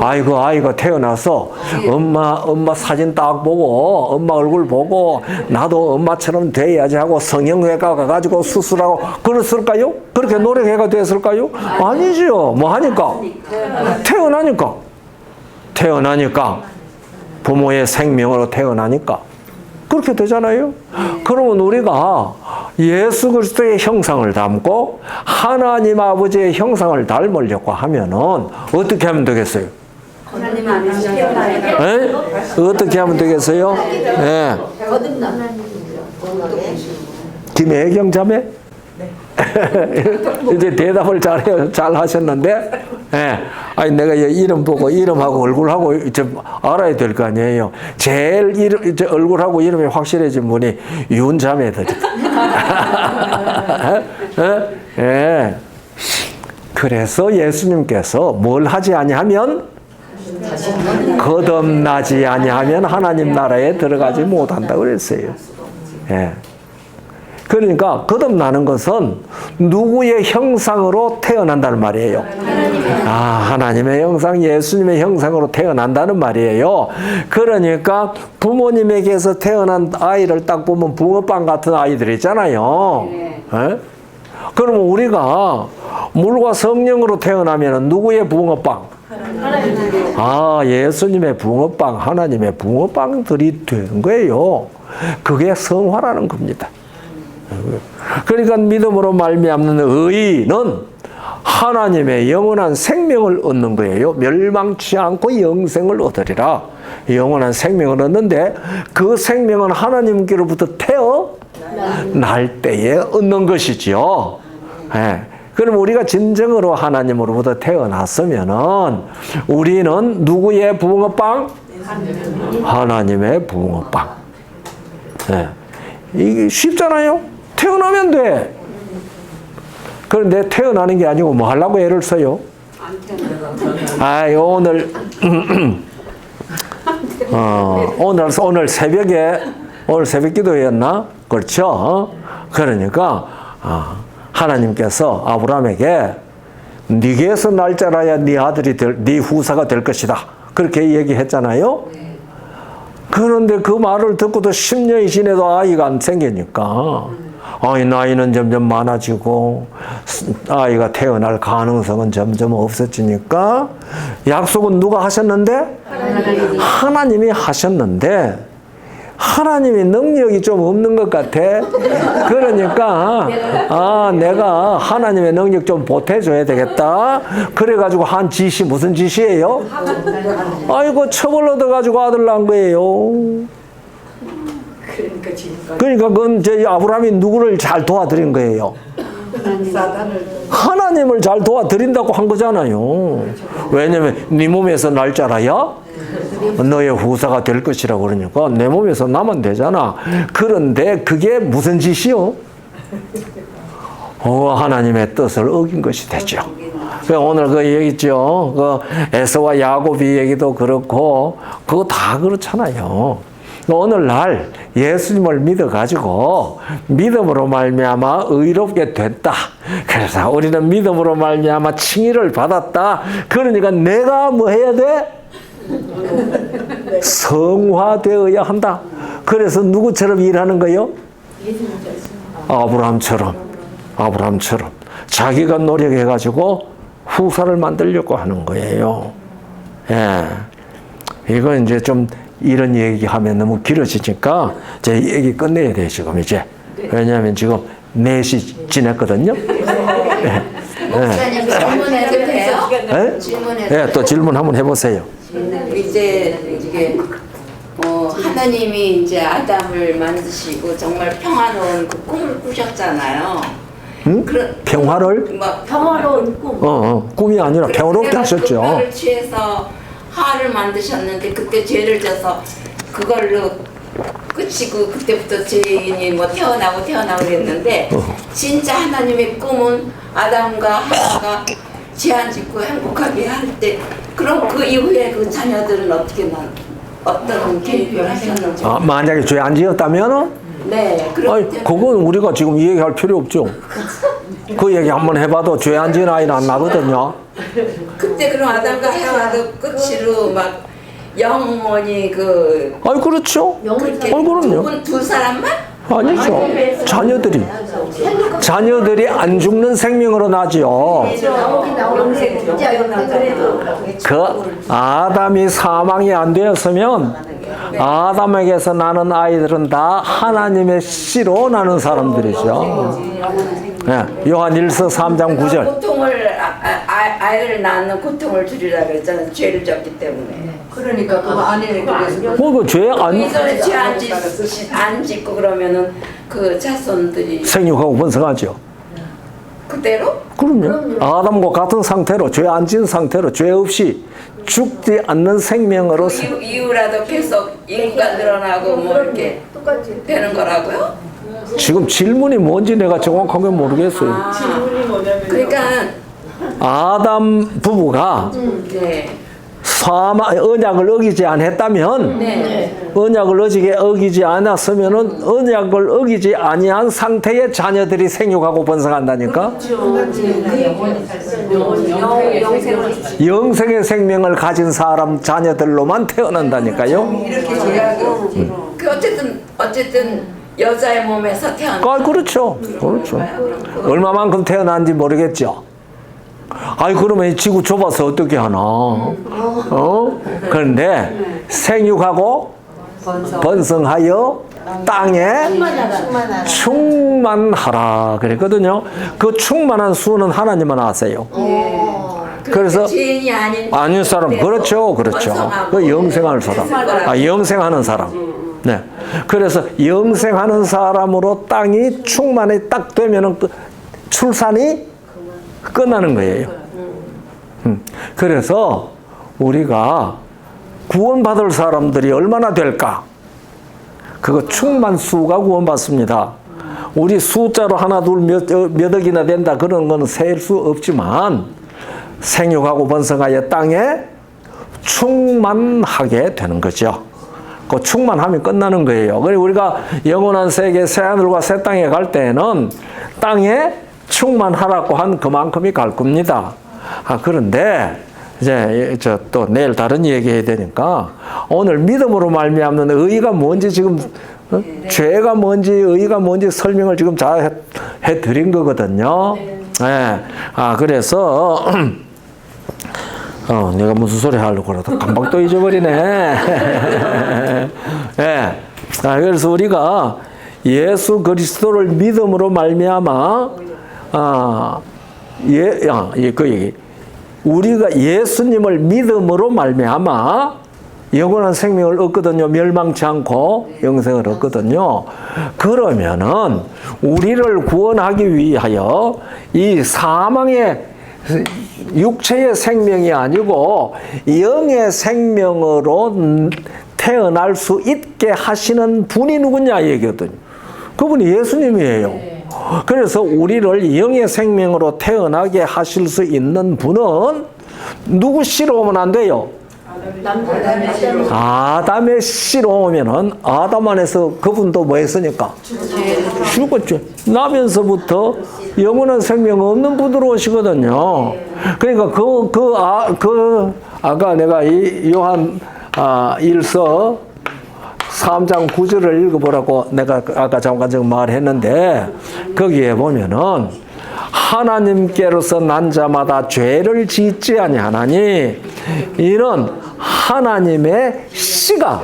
아이고 아이가 태어나서 엄마 사진 딱 보고 엄마 얼굴 보고 나도 엄마처럼 돼야지 하고 성형외과 가가지고 수술하고 그랬을까요? 그렇게 노력해가 됐을까요? 아니지요. 뭐 하니까? 태어나니까 부모의 생명으로 태어나니까 그렇게 되잖아요. 그러면 우리가 예수 그리스도의 형상을 담고 하나님 아버지의 형상을 닮으려고 하면은 어떻게 하면 되겠어요? 하나님 안에서 태어나야 돼. 에? 어떻게 하면 되겠어요? 예. 김혜경 자매? 이제 대답을 잘 하셨는데, 예. 아니, 내가 이름 보고, 이름하고 얼굴하고 좀 알아야 될 거 아니에요. 제일 얼굴하고 이름이 확실해진 분이 윤 자매들. 예. 그래서 예수님께서 뭘 하지 아니하면 거듭나지 아니하면 하나님 나라에 들어가지 못한다고 그랬어요. 예. 그러니까 거듭나는 것은 누구의 형상으로 태어난다는 말이에요. 하나님의 형상, 예수님의 형상으로 태어난다는 말이에요. 그러니까 부모님에게서 태어난 아이를 딱 보면 붕어빵 같은 아이들 있잖아요. 예? 그러면 우리가 물과 성령으로 태어나면 누구의 붕어빵? 예수님의 붕어빵, 하나님의 붕어빵들이 되는 거예요. 그게 성화라는 겁니다. 그러니까 믿음으로 말미암는 의인은 하나님의 영원한 생명을 얻는 거예요. 멸망치 않고 영생을 얻으리라. 영원한 생명을 얻는데 그 생명은 하나님께로부터 태어날 때에 얻는 것이지요. 예. 그럼 우리가 진정으로 하나님으로부터 태어났으면은 우리는 누구의 붕어빵? 하나님의 붕어빵. 예. 이게 쉽잖아요. 태어나면 돼. 그런데 태어나는 게 아니고 뭐 하려고 애를 써요? 오늘 새벽에 오늘 새벽 기도였나? 그렇죠? 그러니까 하나님께서 아브라함에게 네게서 날 자라야 네 아들이 네 후사가 될 것이다. 그렇게 얘기했잖아요. 그런데 그 말을 듣고도 10년이 지내도 아이가 안 생기니까 나이는 점점 많아지고 아이가 태어날 가능성은 점점 없어지니까 약속은 누가 하셨는데? 하나님이 하셨는데 하나님이 능력이 좀 없는 것 같아. 그러니까 내가 하나님의 능력 좀 보태줘야 되겠다. 그래가지고 한 짓이 무슨 짓이에요? 아이고 처벌 얻어가지고 아들 낳은 거예요. 그러니까 그건 아브라함이 누구를 잘 도와드린 거예요? 하나님을 잘 도와드린다고 한 거잖아요. 왜냐면 네 몸에서 날 자라야 너의 후사가 될 것이라고 그러니까 내 몸에서 나면 되잖아. 그런데 그게 무슨 짓이요? 하나님의 뜻을 어긴 것이 되죠. 오늘 그 얘기 있죠. 그 에서와 야곱이 얘기도 그렇고 그거 다 그렇잖아요. 오늘날 예수님을 믿어가지고 믿음으로 말미암아 의롭게 됐다. 그래서 우리는 믿음으로 말미암아 칭의를 받았다. 그러니까 내가 뭐 해야 돼? 성화되어야 한다. 그래서 누구처럼 일하는 거요? 아브라함처럼 자기가 노력해가지고 후사를 만들려고 하는 거예요. 예. 이거 이제 좀 이런 얘기하면 너무 길어지니까 제 얘기 끝내야 돼요, 지금 이제. 왜냐하면 지금 4시 지났거든요. 목사님 질문해도 돼요? 예? 질문해도 예, 또 질문 한번 해보세요. 이제 이게 하나님이 이제 아담을 만드시고 정말 평화로운 그 꿈을 꾸셨잖아요. 응? 그런 평화를? 막 평화로운 꿈. 꿈이 아니라 평화롭게 하셨죠. 그거를 취해서 화를 만드셨는데 그때 죄를 져서 그걸로 끝이고 그때부터 죄인이 뭐 태어나고 그랬는데 진짜 하나님의 꿈은 아담과 하와가 죄 안 짓고 행복하게 할 때 그럼 그 이후에 그 자녀들은 어떤 계획을 하셨는지. 만약에 죄 안 지었다면? 네. 아니, 그건 우리가 지금 이 얘기할 필요 없죠. 그 얘기 한번 해봐도 죄 안 지은 아이는 안 나거든요. 그때 그럼 아담과 하와도 끝으로 막 영원히 그 아니, 그렇죠. 그렇게 그럼요. 두 사람만? 아니죠. 자녀들이 안 죽는 생명으로 나죠. 그 아담이 사망이 안 되었으면 아담에게서 나는 아이들은 다 하나님의 씨로 나는 사람들이죠. 네, 요한 1서 3장 9절. 고통을 아이를 낳는 고통을 줄이라 그랬잖아요. 죄를 졌기 때문에. 그러니까 그거 아니네. 그래서 그 죄 안, 이전에 죄 안 짓고 그러면은 그 자손들이 생육하고 번성하죠. 그대로? 그럼요. 아담과 같은 상태로, 죄 안 지은 상태로, 죄 없이 죽지 않는 생명으로 이후라도 계속 인구가 늘어나고 뭐 이렇게 되는 거라고요? 지금 질문이 뭔지 내가 정확하게 모르겠어요. 질문이 뭐냐면 그러니까 아담 부부가 네. 언약을 어기지 않았다면, 언약을 어기지 않았으면은 언약을 어기지 아니한 상태의 자녀들이 생육하고 번성한다니까. 영생의 생명을 가진 사람 자녀들로만 태어난다니까요. 이렇게 제약으로. 그 어쨌든 여자의 몸에서 태어난. 그렇죠. 얼마만큼 태어난지 모르겠죠. 아이, 그러면 이 지구 좁아서 어떻게 하나? 그런데 생육하고 번성하여 땅에 충만하라 그랬거든요. 그 충만한 수는 하나님만 아세요. 그래서 죄인이 아닌 사람, 그렇죠. 그 영생하는 사람, 영생하는 사람. 네. 그래서 영생하는 사람으로 땅이 충만히 딱 되면은 출산이 끝나는 거예요. 그래서 우리가 구원받을 사람들이 얼마나 될까? 그거 충만수가 구원받습니다. 우리 숫자로 하나 둘 몇 억이나 된다 그런 건 셀 수 없지만 생육하고 번성하여 땅에 충만하게 되는 거죠. 그 충만하면 끝나는 거예요. 그리고 우리가 영원한 세계 새하늘과 새 땅에 갈 때는 땅에 충만하라고 한 그만큼이 갈 겁니다. 그런데 이제 또 내일 다른 얘기 해야 되니까 오늘 믿음으로 말미암는 의의가 뭔지 지금 죄가 뭔지 의의가 뭔지 설명을 지금 잘 해드린 거거든요. 네. 그래서 내가 무슨 소리 하려고 그러다 금방 또 잊어버리네. 네. 그래서 우리가 예수 그리스도를 믿음으로 말미암아 그 얘기. 우리가 예수님을 믿음으로 말미암아 영원한 생명을 얻거든요. 멸망치 않고 영생을 얻거든요. 그러면은 우리를 구원하기 위하여 이 사망의 육체의 생명이 아니고 영의 생명으로 태어날 수 있게 하시는 분이 누구냐 얘기거든요. 그분이 예수님이에요. 그래서 우리를 영의 생명으로 태어나게 하실 수 있는 분은 누구 씨로 오면 안 돼요? 아담의 씨로 오면은 아담 안에서 그분도 뭐 했으니까? 죽었죠. 나면서부터 영원한 생명 없는 분으로 오시거든요. 그러니까 아까 내가 이 요한 1서 3장 9절을 읽어보라고 내가 아까 잠깐 좀 말했는데 거기에 보면은 하나님께로서 난 자마다 죄를 짓지 아니하나니 이는 하나님의 씨가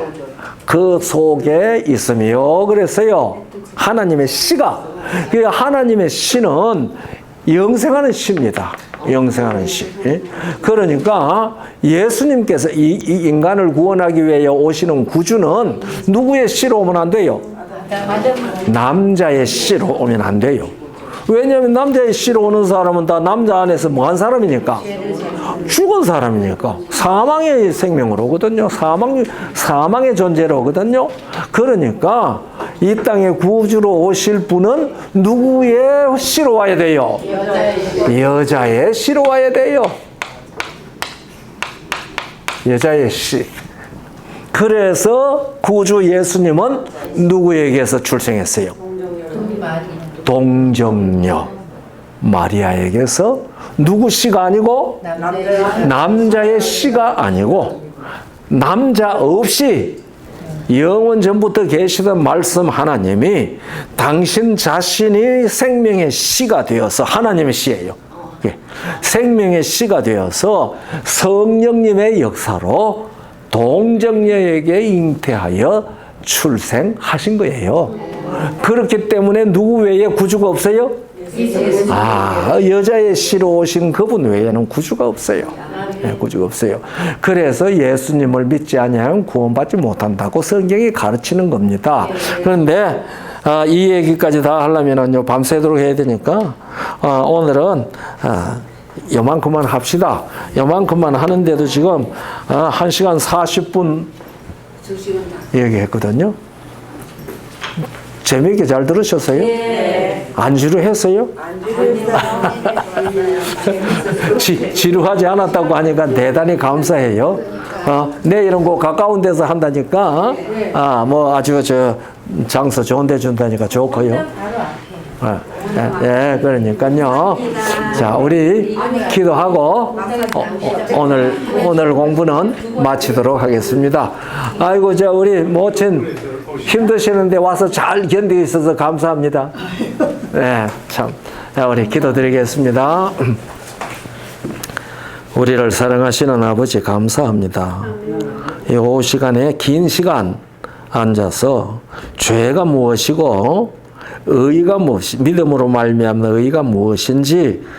그 속에 있으며 그랬어요. 하나님의 씨가. 그 하나님의 씨는 영생하는 씨입니다. 영생하는 씨. 그러니까 예수님께서 이 인간을 구원하기 위해 오시는 구주는 누구의 씨로 오면 안 돼요? 남자의 씨로 오면 안 돼요. 왜냐하면 남자의 씨로 오는 사람은 다 남자 안에서 뭐한 사람이니까? 죽은 사람이니까. 사망의 생명으로 오거든요. 사망의 존재로 오거든요. 그러니까 이 땅에 구주로 오실 분은 누구의 씨로 와야 돼요? 여자의 씨로 와야 돼요. 여자의 씨. 그래서 구주 예수님은 누구에게서 출생했어요? 동정녀 마리아에게서 누구 씨가 아니고 남자의 씨가 아니고 남자 없이 영원 전부터 계시던 말씀 하나님이 당신 자신이 생명의 씨가 되어서 하나님의 씨예요. 생명의 씨가 되어서 성령님의 역사로 동정녀에게 잉태하여 출생하신 거예요. 그렇기 때문에 누구 외에 구주가 없어요? 여자의 씨로 오신 그분 외에는 구주가 없어요. 네, 구주가 없어요. 그래서 예수님을 믿지 아니하면 구원받지 못한다고 성경이 가르치는 겁니다. 그런데 이 얘기까지 다 하려면요 밤새도록 해야 되니까 오늘은 요만큼만 합시다. 요만큼만 하는데도 지금 1시간 40분 얘기했거든요. 재미있게 잘 들으셨어요? 네. 안 지루했어요? 안 지루했어요. 지루하지 않았다고 하니까 대단히 감사해요. 내일은 그 가까운 데서 한다니까, 뭐 아주 장소 좋은 데 준다니까 좋고요. 예, 그러니까요. 자, 우리 기도하고 오늘 공부는 마치도록 하겠습니다. 아이고, 우리 모친 힘드시는데 와서 잘 견디고 있어서 감사합니다. 네, 참. 우리 기도드리겠습니다. 우리를 사랑하시는 아버지 감사합니다. 이 시간에 긴 시간 앉아서 죄가 무엇이고 의가 무엇이 믿음으로 말미암는 의가 무엇인지